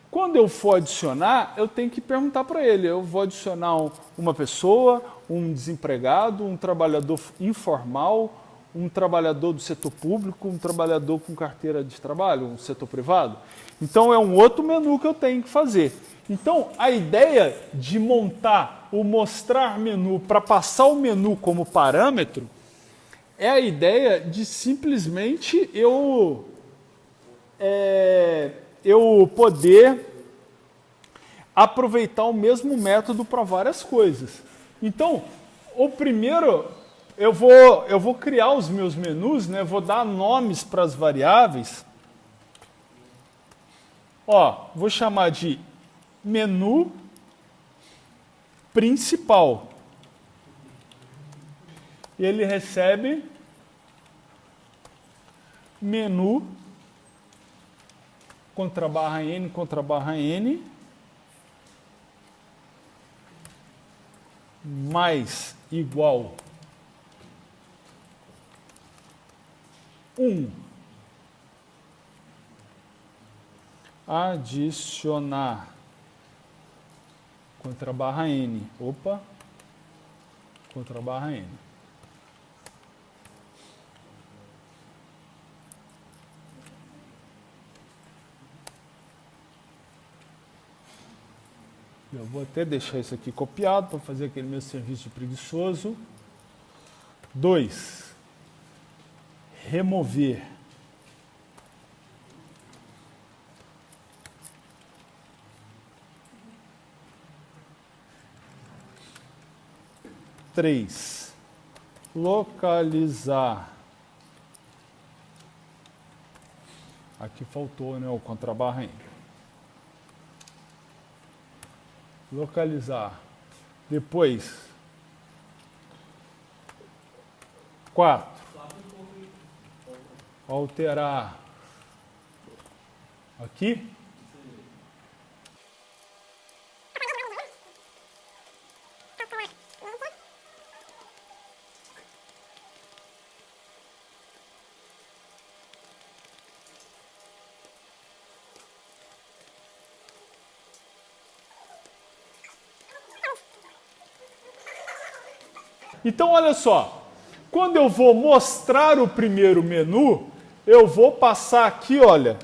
Quando eu for adicionar, eu tenho que perguntar para ele. Eu vou adicionar uma pessoa, um desempregado, um trabalhador informal, um trabalhador do setor público, um trabalhador com carteira de trabalho, um setor privado. Então, é um outro menu que eu tenho que fazer. Então, a ideia de montar o mostrar menu para passar o menu como parâmetro é a ideia de simplesmente eu poder aproveitar o mesmo método para várias coisas. Então, o primeiro, eu vou criar os meus menus, né? Vou dar nomes para as variáveis. Ó, vou chamar de menu principal. E ele recebe menu contra barra N mais igual 1. Adicionar contra barra N. Opa. Contra barra N. Eu vou até deixar isso aqui copiado para fazer aquele meu serviço preguiçoso. 2. Remover. Três. Localizar. Aqui faltou, né, o contrabarra N. Localizar. Depois, 4. Alterar. Aqui. Então, olha só, quando eu vou mostrar o primeiro menu, eu vou passar aqui, olha,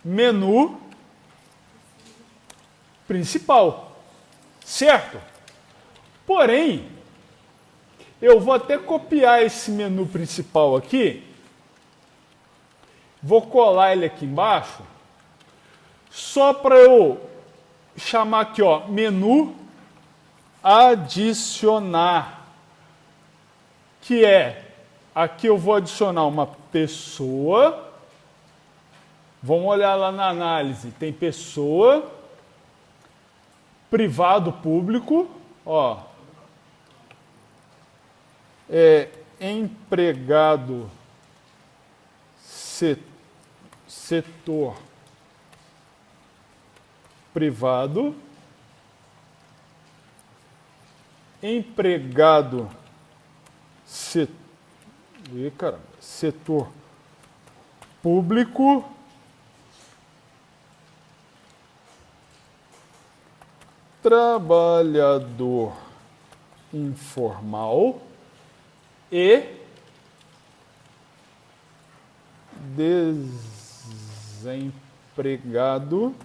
menu principal, certo? Porém, eu vou até copiar esse menu principal aqui, vou colar ele aqui embaixo, só para eu chamar aqui, ó, menu adicionar, que aqui eu vou adicionar uma pessoa, vamos olhar lá na análise, tem pessoa, privado, público, ó, empregado, setor privado, empregado, setor público, trabalhador informal e desempregado.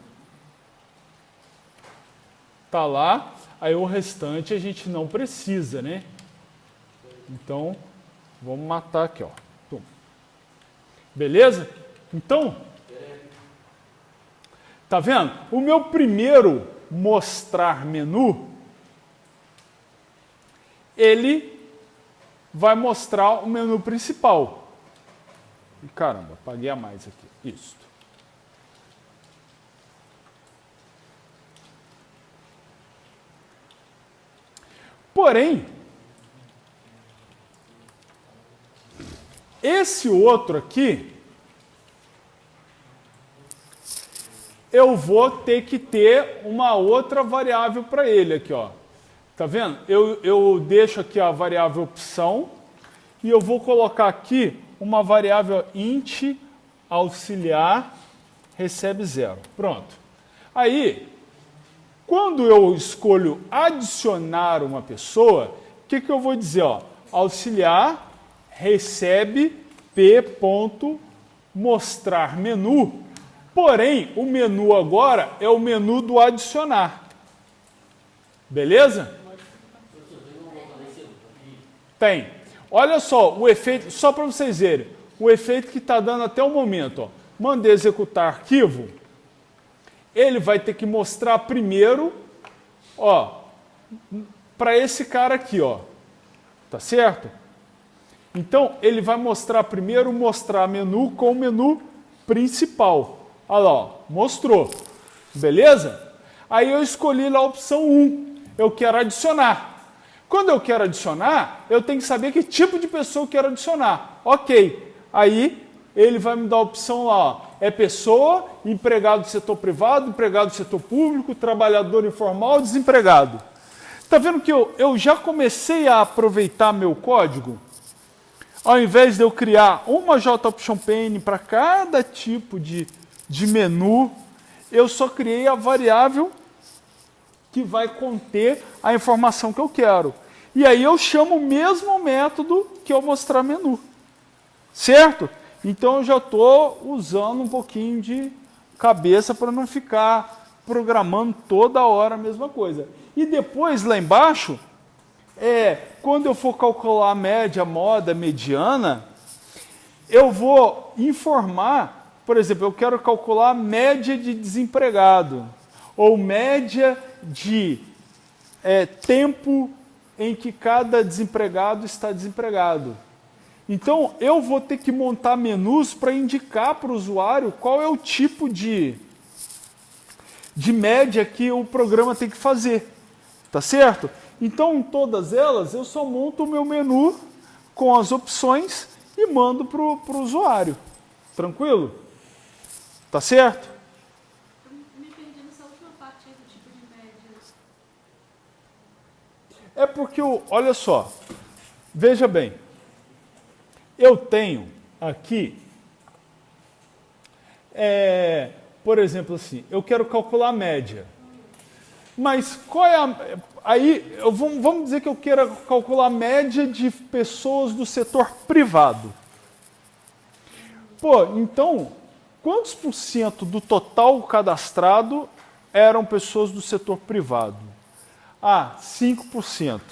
Tá lá. Aí o restante a gente não precisa, né? Então, vamos matar aqui, ó. Tum. Beleza? Então, tá vendo? O meu primeiro mostrar menu, ele vai mostrar o menu principal. E caramba, apaguei a mais aqui. Isso. Porém, esse outro aqui, eu vou ter que ter uma outra variável para ele aqui, ó. Tá vendo? Eu deixo aqui a variável opção e eu vou colocar aqui uma variável int auxiliar recebe 0. Pronto. Aí, quando eu escolho adicionar uma pessoa, o que eu vou dizer? Ó, auxiliar recebe p.mostrar menu. Porém, o menu agora é o menu do adicionar. Beleza? Tem. Olha só o efeito, só para vocês verem, o efeito que está dando até o momento. Ó. Mandei executar arquivo. Ele vai ter que mostrar primeiro, ó, para esse cara aqui, ó. Tá certo? Então, ele vai mostrar primeiro, mostrar menu com o menu principal. Olha lá, ó, mostrou. Beleza? Aí eu escolhi lá a opção 1. Eu quero adicionar. Quando eu quero adicionar, eu tenho que saber que tipo de pessoa eu quero adicionar. Ok. Aí, ele vai me dar a opção lá, ó. É pessoa, empregado do setor privado, empregado do setor público, trabalhador informal, desempregado. Está vendo que eu já comecei a aproveitar meu código? Ao invés de eu criar uma JOptionPane para cada tipo de menu, eu só criei a variável que vai conter a informação que eu quero. E aí eu chamo o mesmo método que eu mostrar menu. Certo? Então eu já estou usando um pouquinho de cabeça para não ficar programando toda hora a mesma coisa. E depois, lá embaixo, quando eu for calcular a média, moda, mediana, eu vou informar, por exemplo, eu quero calcular a média de desempregado, ou média de tempo em que cada desempregado está desempregado. Então, eu vou ter que montar menus para indicar para o usuário qual é o tipo de média que o programa tem que fazer. Tá certo? Então, em todas elas, eu só monto o meu menu com as opções e mando para o usuário. Tranquilo? Tá certo? Eu me perdi nessa última parte aí do tipo de média. É porque, olha só, veja bem, eu tenho aqui, por exemplo assim, eu quero calcular a média. Mas qual é a... Aí, vamos dizer que eu queira calcular a média de pessoas do setor privado. Pô, então, quantos por cento do total cadastrado eram pessoas do setor privado? 5%.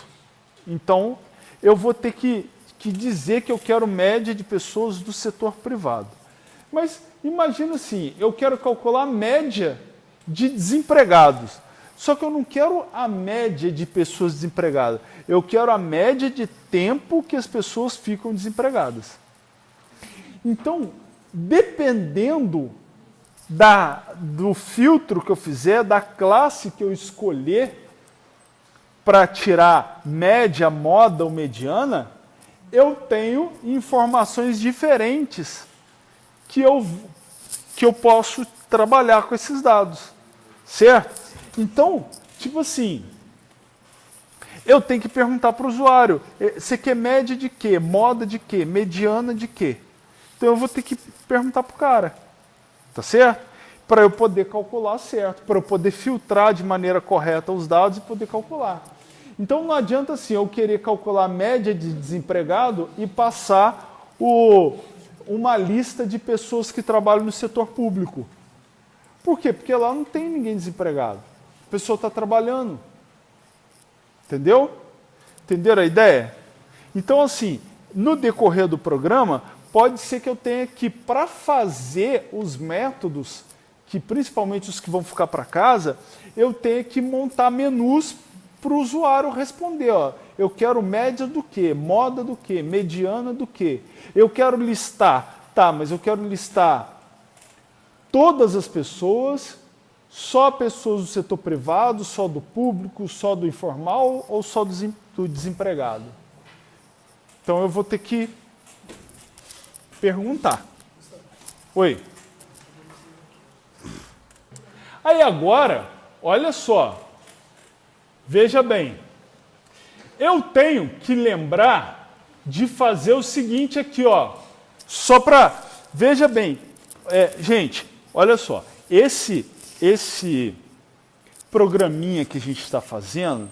Então, eu vou ter que dizer que eu quero média de pessoas do setor privado. Mas imagina assim, eu quero calcular a média de desempregados. Só que eu não quero a média de pessoas desempregadas. Eu quero a média de tempo que as pessoas ficam desempregadas. Então, dependendo do filtro que eu fizer, da classe que eu escolher para tirar média, moda ou mediana, eu tenho informações diferentes que eu posso trabalhar com esses dados. certo? Então, tipo assim, eu tenho que perguntar para o usuário, você quer média de quê? Moda de quê? Mediana de quê? Então eu vou ter que perguntar para o cara, tá certo? Para eu poder calcular certo, para eu poder filtrar de maneira correta os dados e poder calcular. Então não adianta assim eu querer calcular a média de desempregado e passar uma lista de pessoas que trabalham no setor público. Por quê? Porque lá não tem ninguém desempregado. A pessoa está trabalhando. Entendeu? Entenderam a ideia? Então, assim, no decorrer do programa, pode ser que eu tenha que, para fazer os métodos, que principalmente os que vão ficar para casa, eu tenha que montar menus para o usuário responder. Ó, eu quero média do quê? Moda do quê? Mediana do quê? Eu quero listar. Tá, mas eu quero listar todas as pessoas, só pessoas do setor privado, só do público, só do informal ou só do desempregado? Então eu vou ter que perguntar. Oi. Aí agora, olha só. Veja bem. Eu tenho que lembrar de fazer o seguinte aqui, ó. Só para... Veja bem. Gente, olha só. Esse programinha que a gente está fazendo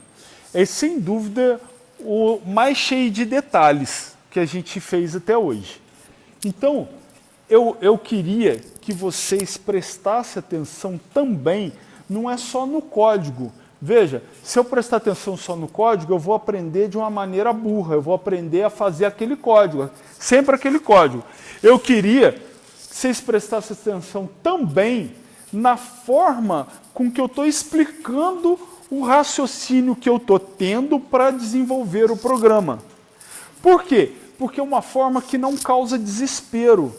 é, sem dúvida, o mais cheio de detalhes que a gente fez até hoje. Então, eu queria que vocês prestassem atenção também, não é só no código. Veja, se eu prestar atenção só no código, eu vou aprender de uma maneira burra, eu vou aprender a fazer aquele código, sempre aquele código. Eu queria que vocês prestassem atenção também na forma com que eu estou explicando o raciocínio que eu estou tendo para desenvolver o programa. Por quê? Porque é uma forma que não causa desespero.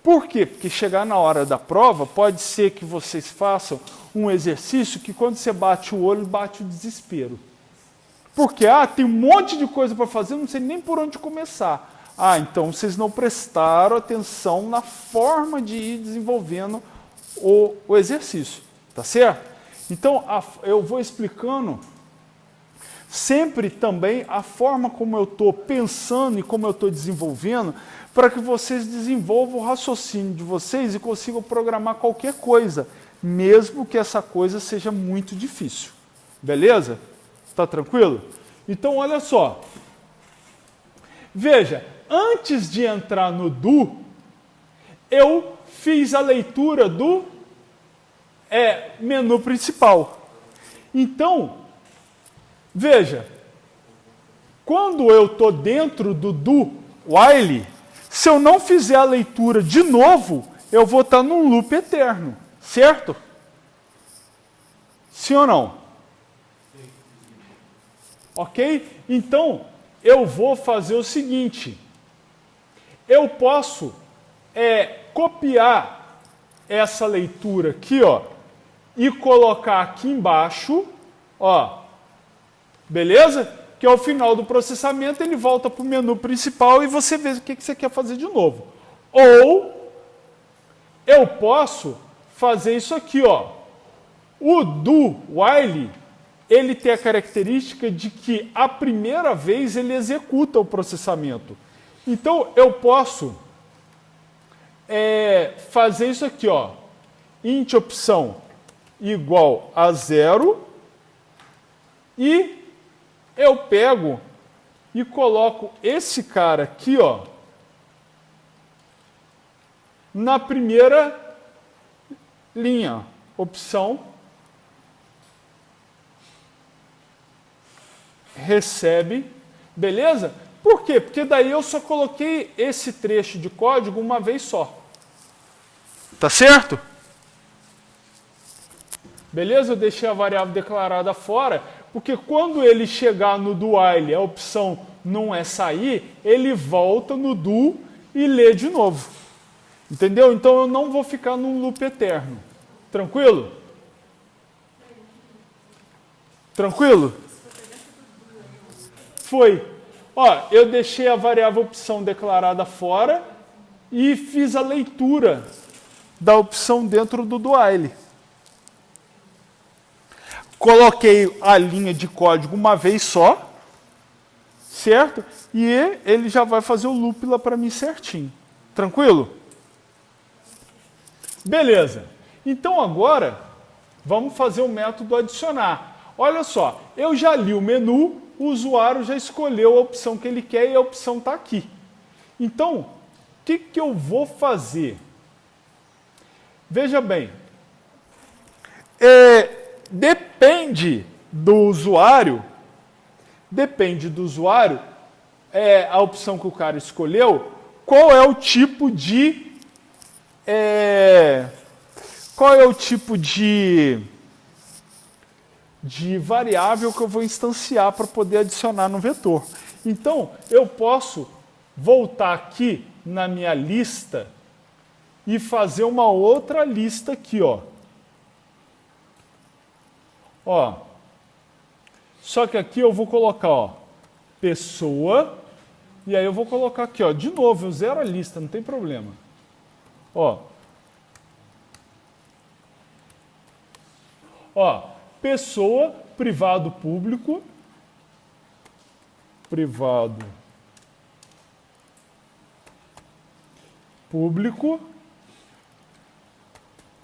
Por quê? Porque chegar na hora da prova, pode ser que vocês façam um exercício que quando você bate o olho, bate o desespero. Porque, tem um monte de coisa para fazer, não sei nem por onde começar. Então vocês não prestaram atenção na forma de ir desenvolvendo o exercício, tá certo? Então, eu vou explicando sempre também a forma como eu estou pensando e como eu estou desenvolvendo, para que vocês desenvolvam o raciocínio de vocês e consigam programar qualquer coisa, mesmo que essa coisa seja muito difícil. Beleza? Tá tranquilo? Então, olha só. Veja, antes de entrar no do, eu fiz a leitura do menu principal. Então, veja, quando eu estou dentro do while, se eu não fizer a leitura de novo, eu vou estar num loop eterno, certo? Sim ou não? Ok? Então, eu vou fazer o seguinte, eu posso copiar essa leitura aqui, ó, e colocar aqui embaixo, ó, beleza? Que ao final do processamento ele volta para o menu principal e você vê o que você quer fazer de novo. Ou eu posso fazer isso aqui, ó. O do while, ele tem a característica de que a primeira vez ele executa o processamento. Então eu posso fazer isso aqui, ó. Int opção igual a 0 e eu pego e coloco esse cara aqui, ó, na primeira linha. Opção recebe, beleza? Por quê? Porque daí eu só coloquei esse trecho de código uma vez só. Tá certo? Beleza? Eu deixei a variável declarada fora, porque quando ele chegar no do while, a opção não é sair, ele volta no do e lê de novo. Entendeu? Então eu não vou ficar num loop eterno. Tranquilo? Tranquilo? Foi. Ó, eu deixei a variável opção declarada fora e fiz a leitura da opção dentro do while. coloquei a linha de código uma vez só, certo? E ele já vai fazer o loop lá para mim certinho. Tranquilo? Beleza. Então agora, vamos fazer o método adicionar. Olha só, eu já li o menu, o usuário já escolheu a opção que ele quer e a opção está aqui. Então, o que eu vou fazer? Veja bem, depende do usuário, a opção que o cara escolheu, qual é o tipo de variável que eu vou instanciar para poder adicionar no vetor. Então, eu posso voltar aqui na minha lista e fazer uma outra lista aqui, ó. Ó. Só que aqui eu vou colocar, ó, pessoa, e aí eu vou colocar aqui, ó, de novo, eu zero a lista, não tem problema. Ó. Ó, pessoa, privado, público, privado, público,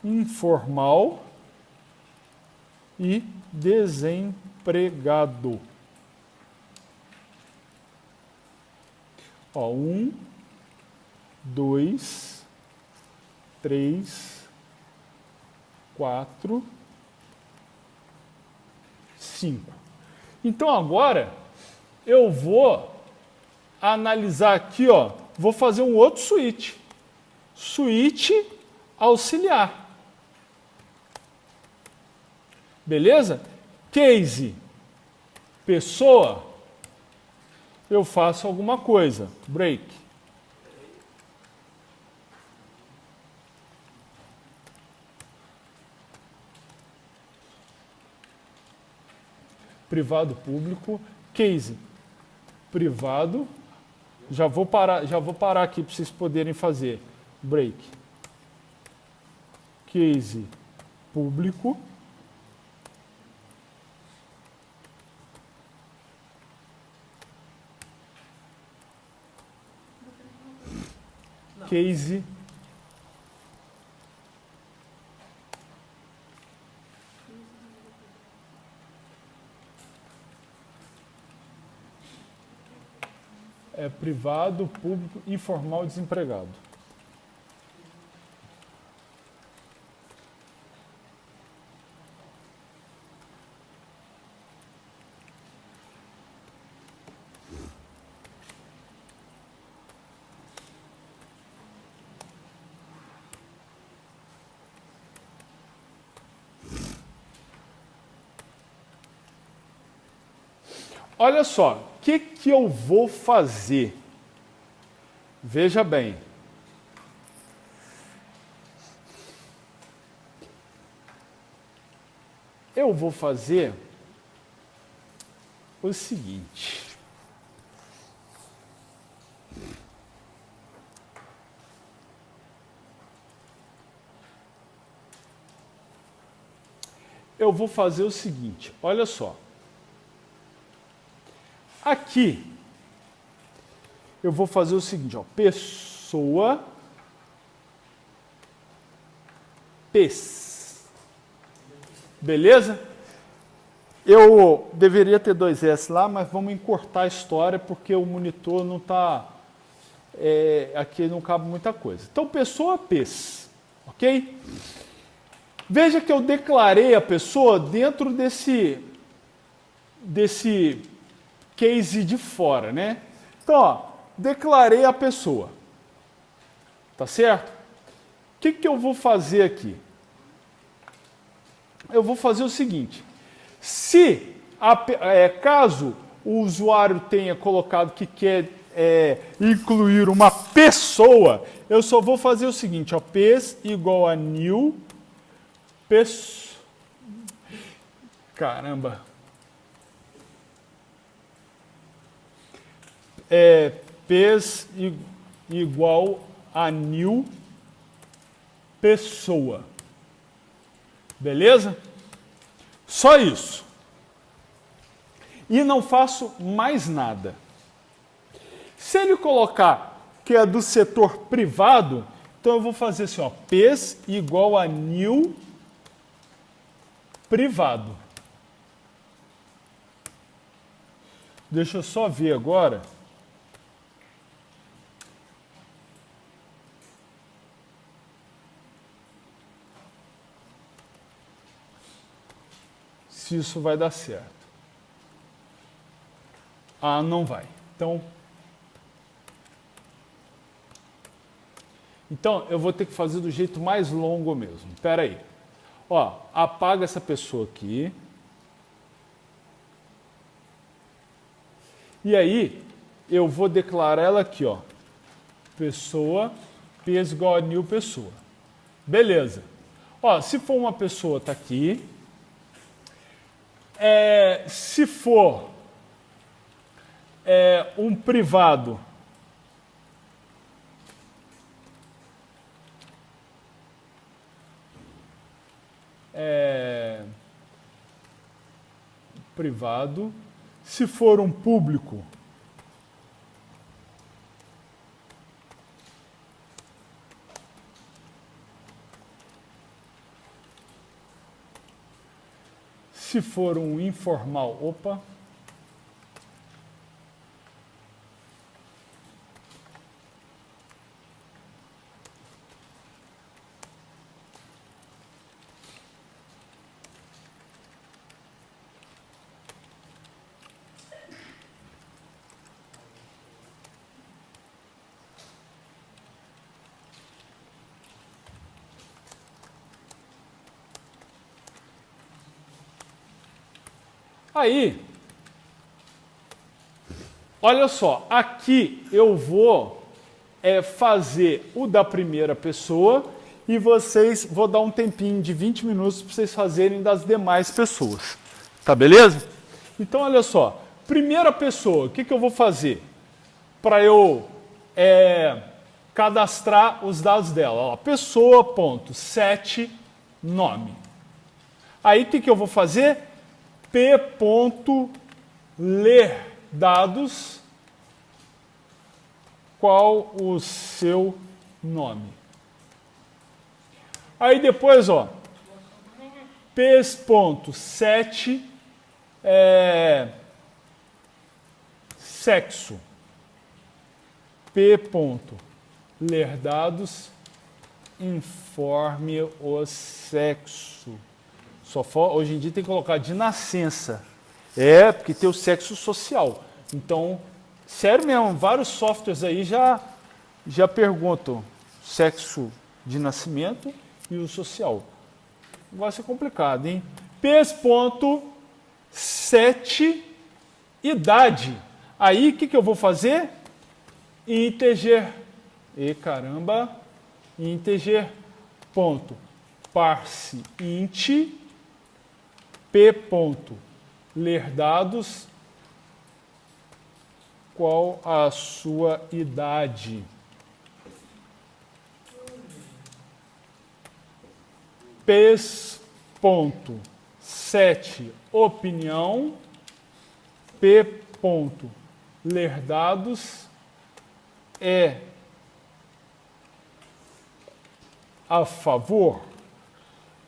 informal e desempregado. Ó, 1, 2, 3, 4, 5. Então agora eu vou analisar aqui, ó, vou fazer um outro switch. Switch auxiliar. Beleza? Case, pessoa, eu faço alguma coisa. Break. Privado, público. Case, privado. Já vou parar aqui para vocês poderem fazer. Break. Case, público. Case privado, público, informal, desempregado. Olha só, o que eu vou fazer? Veja bem. Eu vou fazer o seguinte. Eu vou fazer o seguinte, olha só. Aqui, eu vou fazer o seguinte, ó, pessoa, PES. Beleza? Eu deveria ter 2 S lá, mas vamos encurtar a história porque o monitor não está... aqui não cabe muita coisa. Então, pessoa, PES. Ok? Veja que eu declarei a pessoa dentro desse case de fora, né? Então, ó, declarei a pessoa. Tá certo? O que eu vou fazer aqui? Eu vou fazer o seguinte. Se, caso o usuário tenha colocado que quer incluir uma pessoa, eu só vou fazer o seguinte, ó, pes igual a new pessoa. Caramba. Pes igual a new pessoa. Beleza? Só isso. E não faço mais nada. Se ele colocar que é do setor privado, então eu vou fazer assim, ó, PES igual a new privado. Deixa eu só ver agora. Se isso vai dar certo. Ah, não vai. Então, eu vou ter que fazer do jeito mais longo mesmo. Espera aí. Ó, apaga essa pessoa aqui. E aí, eu vou declarar ela aqui, ó. Pessoa, PES igual a new pessoa. Beleza. Ó, se for uma pessoa, tá aqui. Se for um privado, privado. Se for um público, se for um informal, opa. Aí, olha só, aqui eu vou fazer o da primeira pessoa e vou dar um tempinho de 20 minutos para vocês fazerem das demais pessoas. Tá beleza? Então, olha só, primeira pessoa, o que eu vou fazer para eu cadastrar os dados dela? Ó, pessoa.set nome. Aí, o que eu vou fazer? P.ler dados, qual o seu nome. Aí depois, ó, pes.set sexo. P.ler dados, informe o sexo. Hoje em dia tem que colocar de nascença. Porque tem o sexo social. Então, sério mesmo, vários softwares aí já perguntam sexo de nascimento e o social. Vai ser complicado, hein? Pes.set idade. Aí, o que eu vou fazer? Integer. Integer. Ponto. Parse int. P.ler dados, qual a sua idade. Pes.set opinião, P.ler dados é a favor,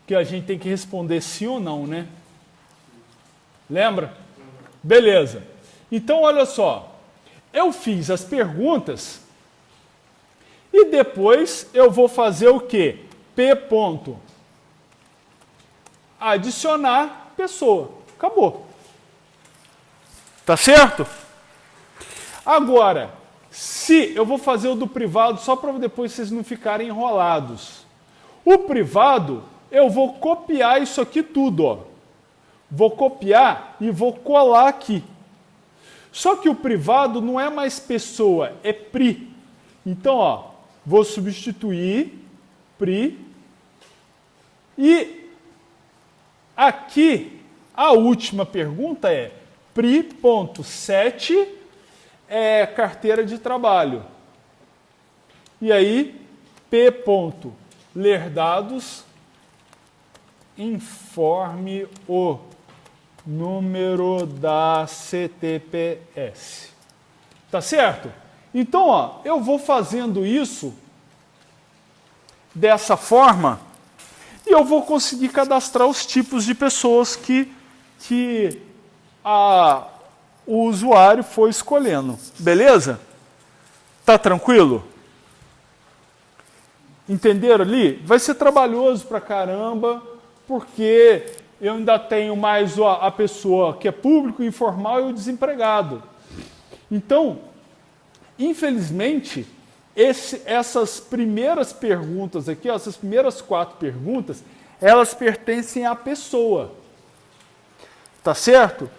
que a gente tem que responder sim ou não, né? Lembra? Beleza. Então, olha só. Eu fiz as perguntas e depois eu vou fazer o quê? P. Adicionar pessoa. Acabou. Tá certo? Agora, se eu vou fazer o do privado só para depois vocês não ficarem enrolados. O privado, eu vou copiar isso aqui tudo, ó. Vou copiar e vou colar aqui. Só que o privado não é mais pessoa, é PRI. Então, ó, vou substituir PRI. E aqui, a última pergunta é PRI.set carteira de trabalho. E aí, P.ler dados, informe o número da CTPS. Tá certo? Então, ó, eu vou fazendo isso dessa forma e eu vou conseguir cadastrar os tipos de pessoas que o usuário foi escolhendo. Beleza? Tá tranquilo? Entenderam ali? Vai ser trabalhoso pra caramba, porque eu ainda tenho mais a pessoa que é público, informal e o desempregado. Então, infelizmente, essas primeiras perguntas aqui, ó, essas primeiras 4 perguntas, elas pertencem à pessoa. Tá certo?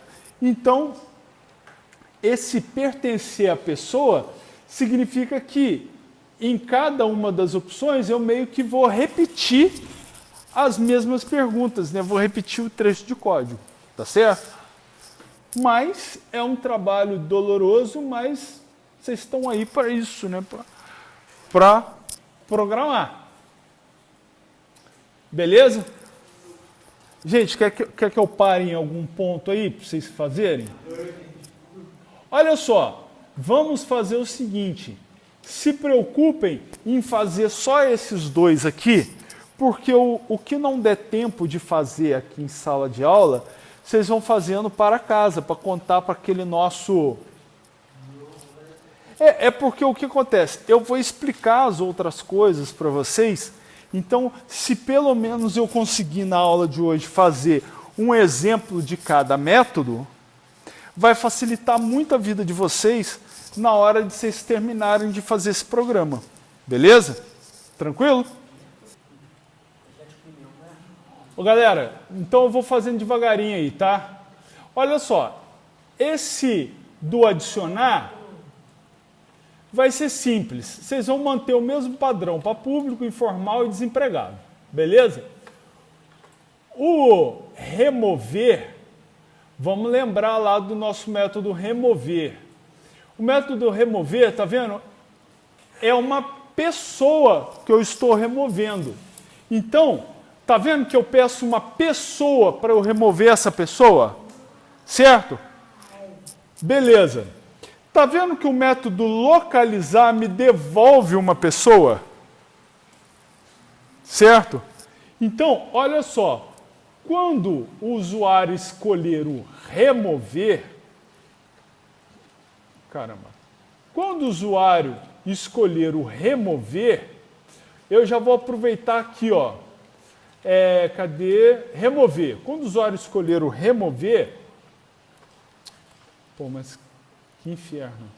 Então, esse pertencer à pessoa significa que em cada uma das opções eu meio que vou repetir as mesmas perguntas, né? Vou repetir o trecho de código, tá certo? Mas é um trabalho doloroso, mas vocês estão aí para isso, né? Para programar. Beleza? Gente, quer que eu pare em algum ponto aí para vocês fazerem? Olha só, vamos fazer o seguinte. Se preocupem em fazer só esses 2 aqui, porque o que não der tempo de fazer aqui em sala de aula, vocês vão fazendo para casa, para contar para aquele nosso... É porque o que acontece? Eu vou explicar as outras coisas para vocês, então se pelo menos eu conseguir na aula de hoje fazer um exemplo de cada método, vai facilitar muito a vida de vocês na hora de vocês terminarem de fazer esse programa. Beleza? Tranquilo? Ô, galera, então eu vou fazendo devagarinho aí, tá? Olha só, esse do adicionar vai ser simples. Vocês vão manter o mesmo padrão para público, informal e desempregado. Beleza? O remover, vamos lembrar lá do nosso método remover. O método remover, tá vendo? É uma pessoa que eu estou removendo. Então, tá vendo que eu peço uma pessoa para eu remover essa pessoa? Certo? Beleza. Tá vendo que o método localizar me devolve uma pessoa? Certo? Então, olha só. Quando o usuário escolher o remover, quando o usuário escolher o remover, eu já vou aproveitar aqui, ó. Cadê? Remover. Quando o usuário escolher o remover, pô, mas que inferno.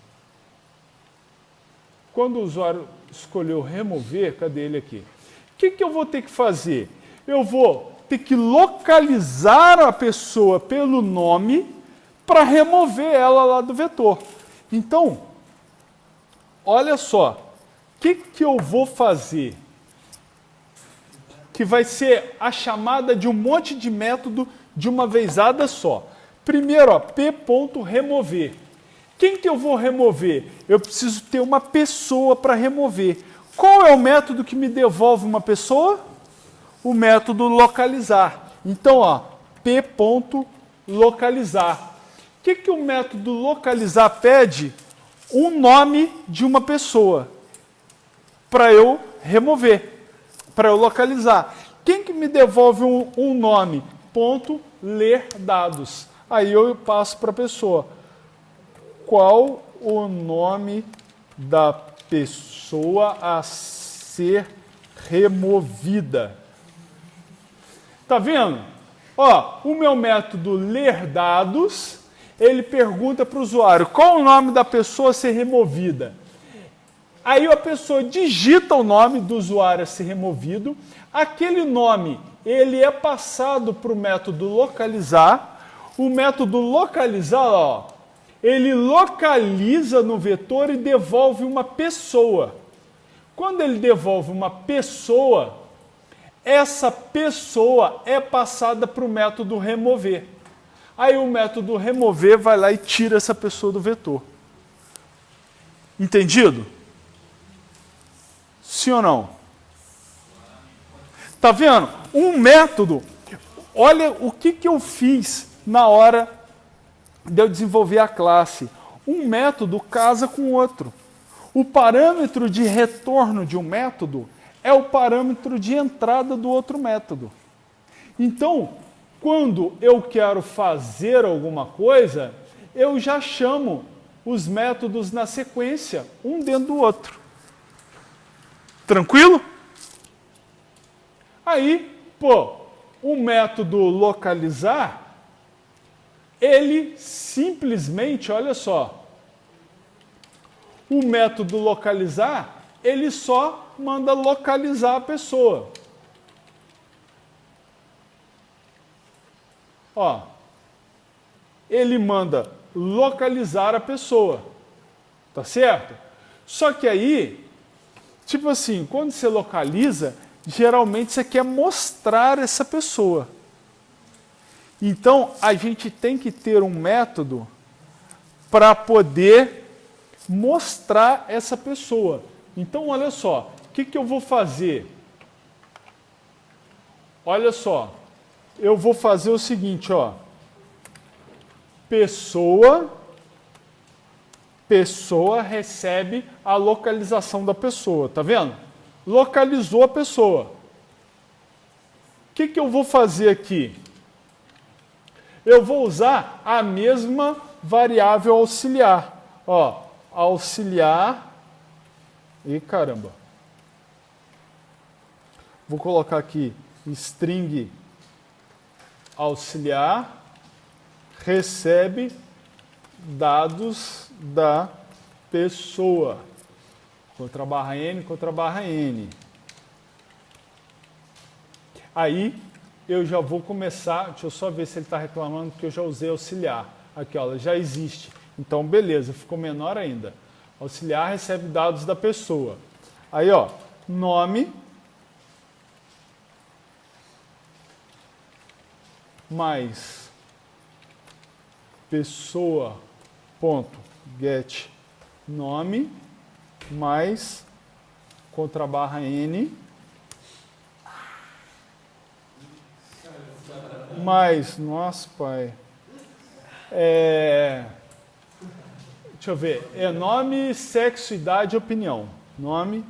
Quando o usuário escolheu remover, cadê ele aqui? O que eu vou ter que fazer? Eu vou ter que localizar a pessoa pelo nome para remover ela lá do vetor. Então, olha só, o que eu vou fazer? Que vai ser a chamada de um monte de método de uma vezada só. Primeiro, ó, p.remover. Quem que eu vou remover? Eu preciso ter uma pessoa para remover. Qual é o método que me devolve uma pessoa? O método localizar. Então, ó, p.localizar. O que o método localizar pede? Um nome de uma pessoa para eu remover, para eu localizar. Quem que me devolve um nome? Ponto ler dados. Aí eu passo para a pessoa. Qual o nome da pessoa a ser removida? Tá vendo? Ó, o meu método ler dados, ele pergunta para o usuário qual o nome da pessoa a ser removida. Aí a pessoa digita o nome do usuário a ser removido. Aquele nome, ele é passado para o método localizar. O método localizar, ó, ele localiza no vetor e devolve uma pessoa. Quando ele devolve uma pessoa, essa pessoa é passada para o método remover. Aí o método remover vai lá e tira essa pessoa do vetor. Entendido? Sim ou não? Tá vendo? Um método, olha o que eu fiz na hora de eu desenvolver a classe. Um método casa com o outro. O parâmetro de retorno de um método é o parâmetro de entrada do outro método. Então, quando eu quero fazer alguma coisa, eu já chamo os métodos na sequência, um dentro do outro. Tranquilo? Aí, o método localizar, ele simplesmente, olha só, o método localizar, ele só manda localizar a pessoa. Ó, ele manda localizar a pessoa, tá certo? Só que aí, tipo assim, quando você localiza, geralmente você quer mostrar essa pessoa. Então, a gente tem que ter um método para poder mostrar essa pessoa. Então, olha só, o que eu vou fazer? Olha só, eu vou fazer o seguinte, ó. Pessoa recebe a localização da pessoa, tá vendo? Localizou a pessoa. O que eu vou fazer aqui? Eu vou usar a mesma variável auxiliar. Ó, auxiliar. Ih, caramba. Vou colocar aqui string auxiliar recebe dados da pessoa. Contra N, contra N. Aí eu já vou começar, deixa eu só ver se ele está reclamando que eu já usei auxiliar. Aqui, ó, ela já existe. Então, beleza, ficou menor ainda. Auxiliar recebe dados da pessoa. Aí, ó, nome mais pessoa.get nome mais contra N mais, nossa, pai. Deixa eu ver. É nome, sexo, idade e opinião. Nome,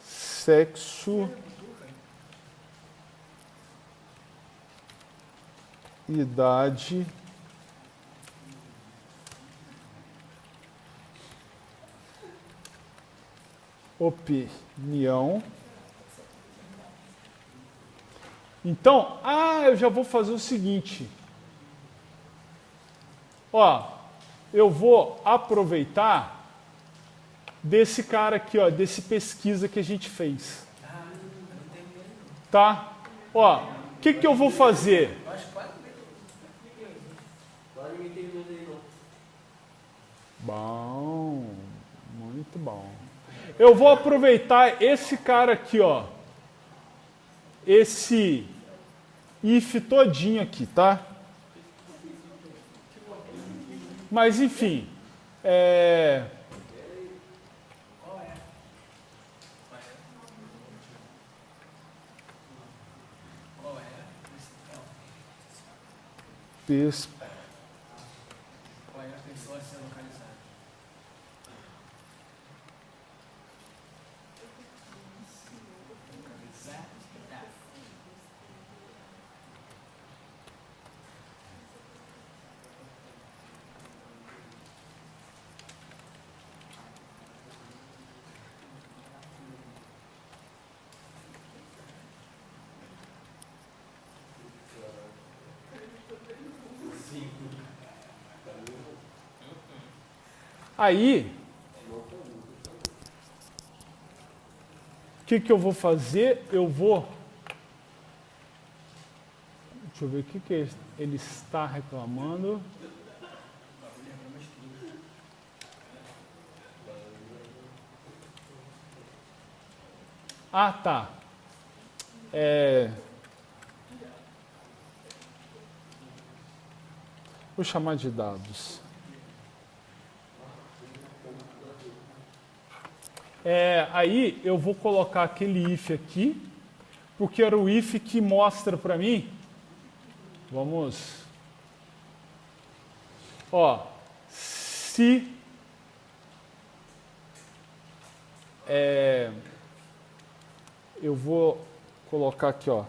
sexo, idade, opinião. Então, eu já vou fazer o seguinte. Ó, eu vou aproveitar desse cara aqui, ó, desse pesquisa que a gente fez. Tá? Ó, o que eu vou fazer? Bom, muito bom. Eu vou aproveitar esse cara aqui, ó. Esse if todinho aqui, tá? Mas, enfim, Qual é a pessoa a ser localizada? aí, o que eu vou fazer? Eu vou... Deixa eu ver o que ele está reclamando. Ah, tá. Vou chamar de dados. Aí eu vou colocar aquele if aqui, porque era o if que mostra para mim. Vamos Ó, se eu vou colocar aqui, ó.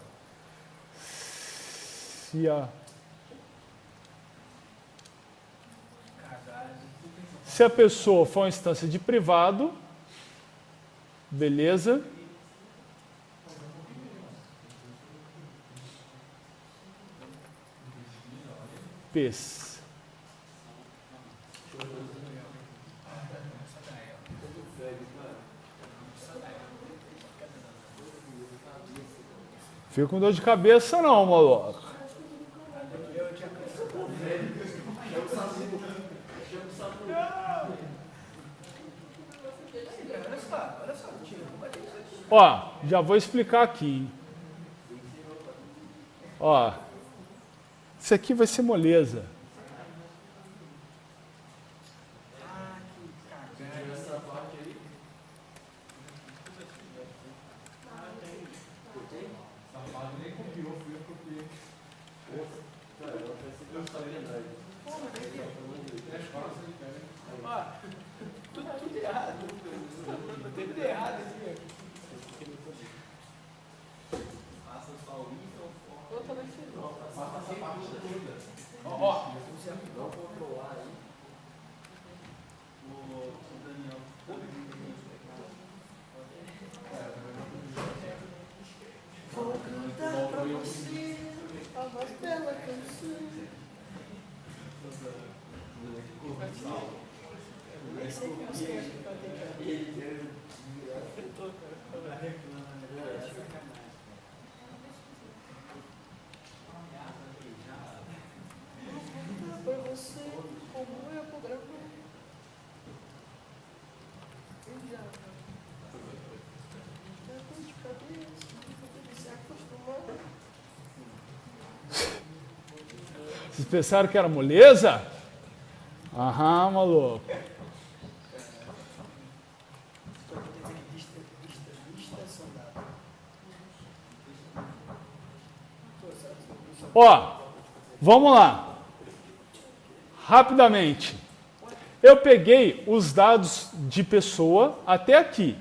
Se a pessoa for uma instância de privado, beleza. Pes. Fica com dor de cabeça não, maluco. Ó, já vou explicar aqui, hein? Ó, isso aqui vai ser moleza. Vocês pensaram que era moleza? Aham, maluco. Ó, vamos lá. Rapidamente. Eu peguei os dados de pessoa até aqui.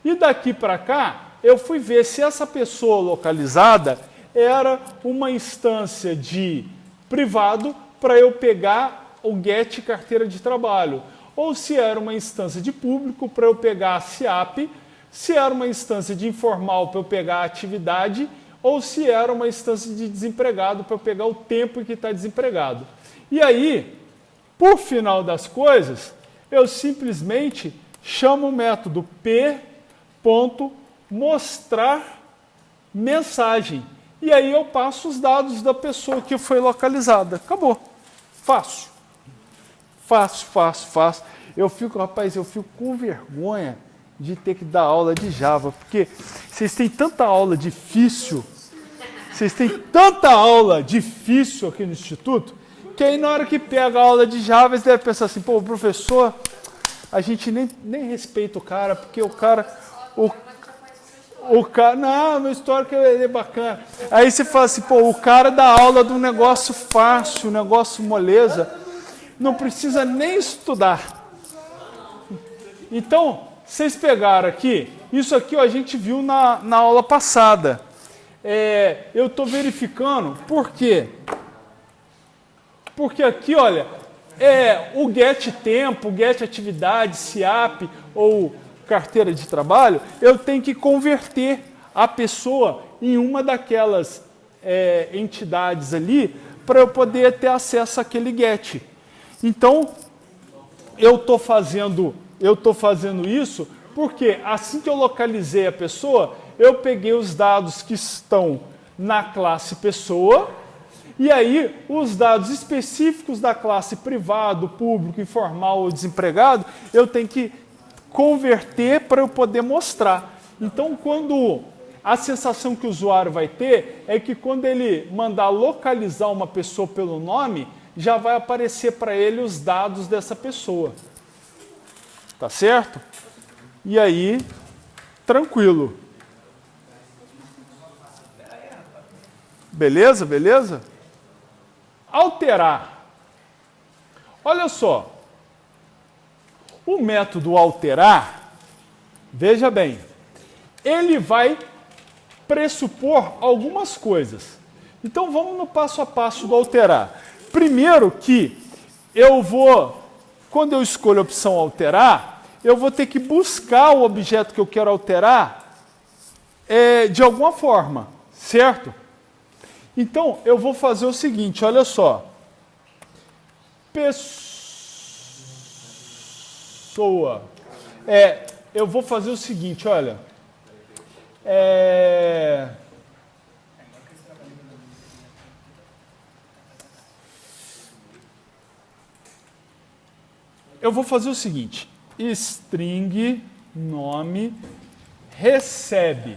E daqui para cá, eu fui ver se essa pessoa localizada era uma instância de privado para eu pegar o get carteira de trabalho. Ou se era uma instância de público para eu pegar a SIAP, se era uma instância de informal para eu pegar a atividade, ou se era uma instância de desempregado para eu pegar o tempo em que está desempregado. E aí, por final das coisas, eu simplesmente chamo o método p.mostrar mensagem. E aí eu passo os dados da pessoa que foi localizada. Acabou. Fácil. Fácil, fácil, fácil. Eu fico com vergonha de ter que dar aula de Java, porque vocês têm tanta aula difícil, aqui no Instituto, que aí na hora que pega a aula de Java, eles devem pensar assim, pô, professor, a gente nem respeita o cara, porque o cara, não, meu histórico é bacana. Aí você fala assim, pô, o cara dá aula de um negócio fácil, um negócio moleza, não precisa nem estudar. Então, vocês pegaram aqui, isso aqui ó, a gente viu na aula passada. Eu estou verificando, por quê? Porque aqui, olha, o get tempo, get atividade, SIAP ou carteira de trabalho, eu tenho que converter a pessoa em uma daquelas entidades ali para eu poder ter acesso àquele get. Então, eu estou fazendo isso porque assim que eu localizei a pessoa, eu peguei os dados que estão na classe pessoa e aí os dados específicos da classe privado, público, informal ou desempregado, eu tenho que converter para eu poder mostrar. Então, a sensação que o usuário vai ter é que quando ele mandar localizar uma pessoa pelo nome, já vai aparecer para ele os dados dessa pessoa. Tá certo? E aí, tranquilo. Beleza? Beleza? Alterar. Olha só, o método alterar, veja bem, ele vai pressupor algumas coisas. Então vamos no passo a passo do alterar. Primeiro que eu vou, quando eu escolho a opção alterar, eu vou ter que buscar o objeto que eu quero alterar de alguma forma, certo? Então eu vou fazer o seguinte, olha só. Pessoa. Eu vou fazer o seguinte, olha. Eu vou fazer o seguinte, string nome recebe.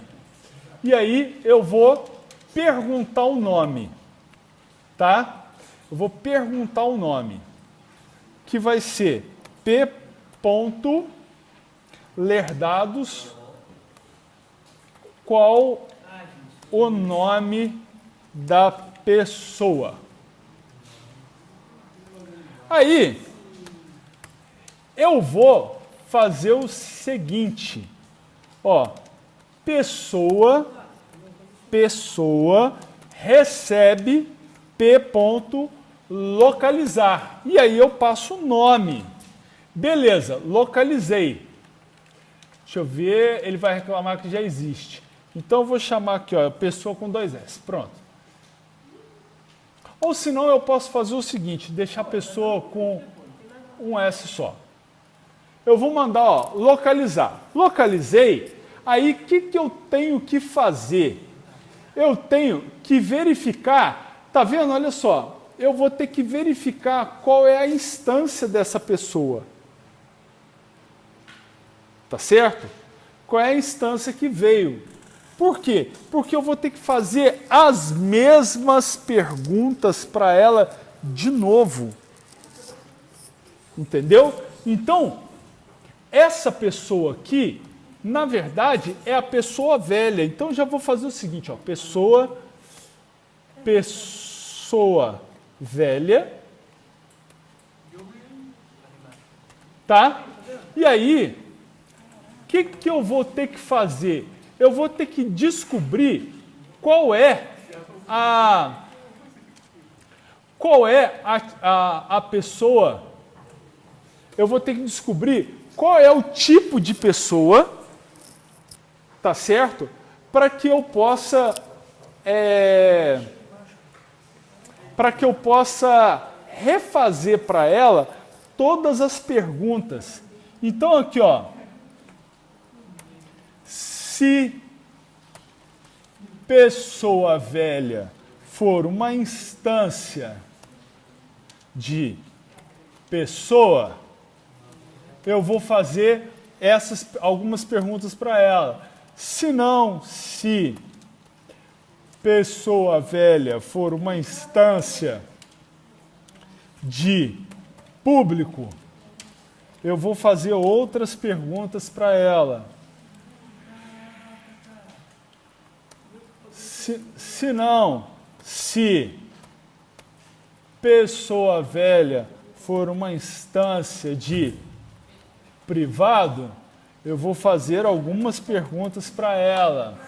E aí eu vou perguntar o nome, tá? Eu vou perguntar o nome, que vai ser p.lerdados, qual o nome da pessoa. Aí, eu vou fazer o seguinte, ó, pessoa recebe p.localizar. E aí eu passo o nome. Beleza, localizei. Deixa eu ver, ele vai reclamar que já existe. Então eu vou chamar aqui, ó, pessoa com 2 S. Pronto. Ou senão eu posso fazer o seguinte, deixar a pessoa com um S só. Eu vou mandar, ó, localizar. Localizei, aí o que eu tenho que fazer? Eu tenho que verificar, tá vendo? Olha só, eu vou ter que verificar qual é a instância dessa pessoa. Tá certo? Qual é a instância que veio? Por quê? Porque eu vou ter que fazer as mesmas perguntas para ela de novo. Entendeu? Então, essa pessoa aqui, na verdade, é a pessoa velha. Então, já vou fazer o seguinte, ó, pessoa velha, tá? E aí, o que eu vou ter que fazer? Eu vou ter que descobrir qual é a pessoa. Eu vou ter que descobrir qual é o tipo de pessoa, tá certo? Para que eu possa refazer para ela todas as perguntas. Então aqui, ó, se pessoa velha for uma instância de pessoa, eu vou fazer algumas perguntas para ela. Se não, se pessoa velha for uma instância de público, eu vou fazer outras perguntas para ela. Se não, se pessoa velha for uma instância de privado, eu vou fazer algumas perguntas para ela.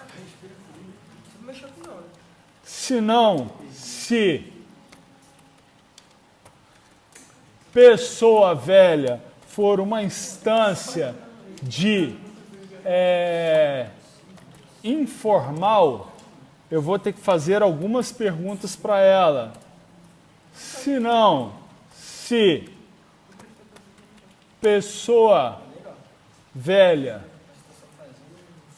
Se não, se pessoa velha for uma instância de informal, eu vou ter que fazer algumas perguntas para ela. Se não, se pessoa velha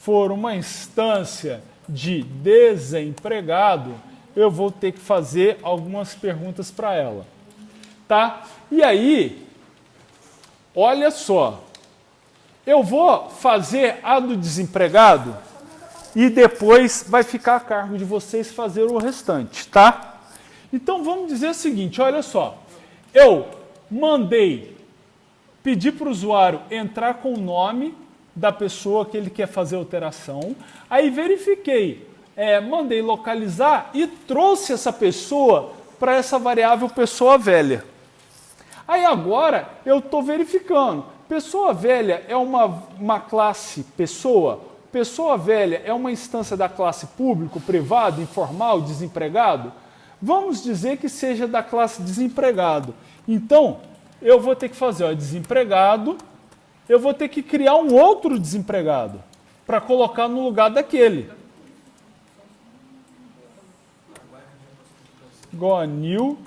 for uma instância de desempregado, eu vou ter que fazer algumas perguntas para ela. Tá? E aí, olha só, eu vou fazer a do desempregado e depois vai ficar a cargo de vocês fazer o restante, tá? Então vamos dizer o seguinte, olha só, eu pedi para o usuário entrar com o nome da pessoa que ele quer fazer a alteração, aí verifiquei, mandei localizar e trouxe essa pessoa para essa variável pessoa velha. Aí agora eu estou verificando. Pessoa velha é uma classe pessoa? Pessoa velha é uma instância da classe público, privado, informal, desempregado? Vamos dizer que seja da classe desempregado. Então, eu vou ter que fazer, ó, desempregado, eu vou ter que criar um outro desempregado para colocar no lugar daquele. Igual a new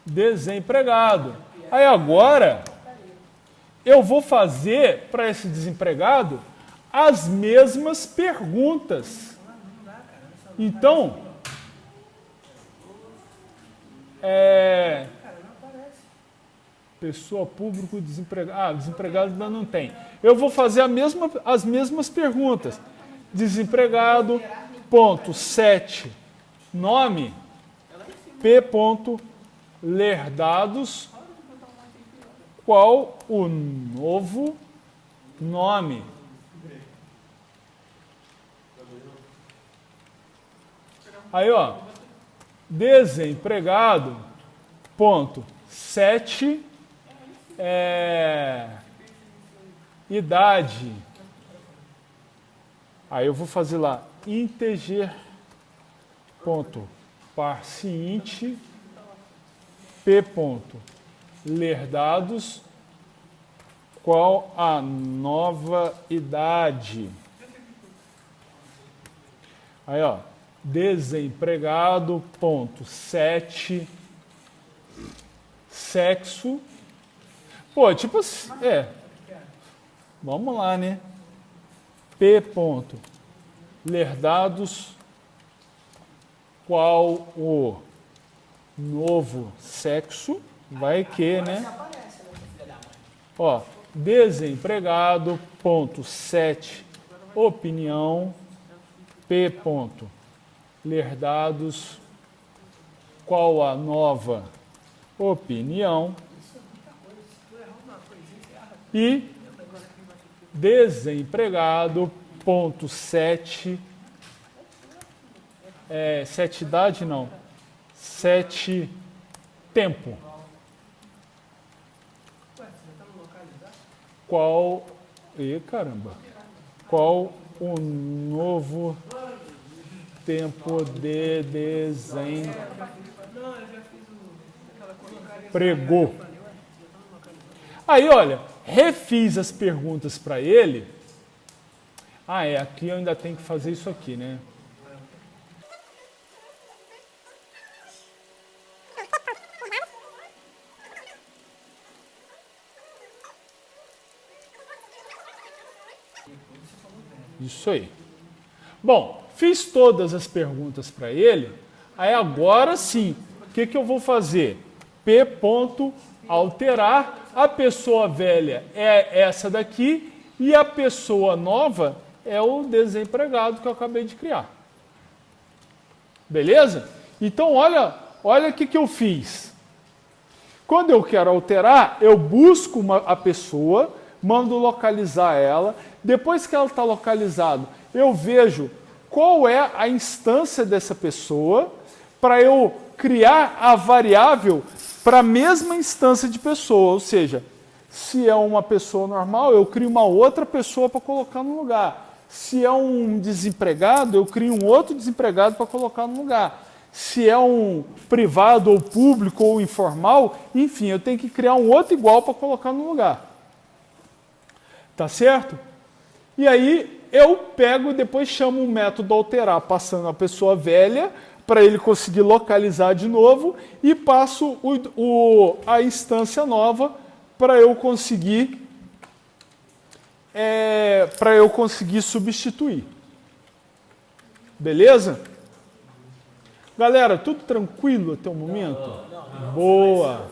desempregado. Aí agora, eu vou fazer para esse desempregado as mesmas perguntas. Então, pessoa público desempregado. Desempregado ainda não tem. Eu vou fazer as mesmas perguntas. Desempregado, ponto, 7, nome, p. ler dados, qual o novo nome. Aí, ó, desempregado, ponto, 7, idade. Aí eu vou fazer lá, integer, ponto, parciente, p. ler dados, qual a nova idade. Aí, ó, desempregado, ponto, 7, sexo. Pô, tipo assim, vamos lá, né? P. ler dados, qual o novo sexo. Vai que, né? Ó, desempregado, ponto, 7, opinião, p. ler dados, qual a nova opinião. E desempregado, ponto, 7, 7 idade não, 7 tempo. Qual, qual o novo tempo de desemprego? Aí, olha, refiz as perguntas para ele. Aqui eu ainda tenho que fazer isso aqui, né? Isso aí. Bom, fiz todas as perguntas para ele. Aí agora sim, o que eu vou fazer? P. alterar. A pessoa velha é essa daqui e a pessoa nova é o desempregado que eu acabei de criar. Beleza? Então, olha o que eu fiz. Quando eu quero alterar, eu busco a pessoa, mando localizar ela. Depois que ela está localizada, eu vejo qual é a instância dessa pessoa para eu criar a variável para a mesma instância de pessoa. Ou seja, se é uma pessoa normal, eu crio uma outra pessoa para colocar no lugar. Se é um desempregado, eu crio um outro desempregado para colocar no lugar. Se é um privado ou público ou informal, enfim, eu tenho que criar um outro igual para colocar no lugar. Tá certo? E aí eu pego e depois chamo o método alterar, passando a pessoa velha para ele conseguir localizar de novo e passo a instância nova para eu conseguir substituir. Beleza? Galera, tudo tranquilo até o momento? Boa!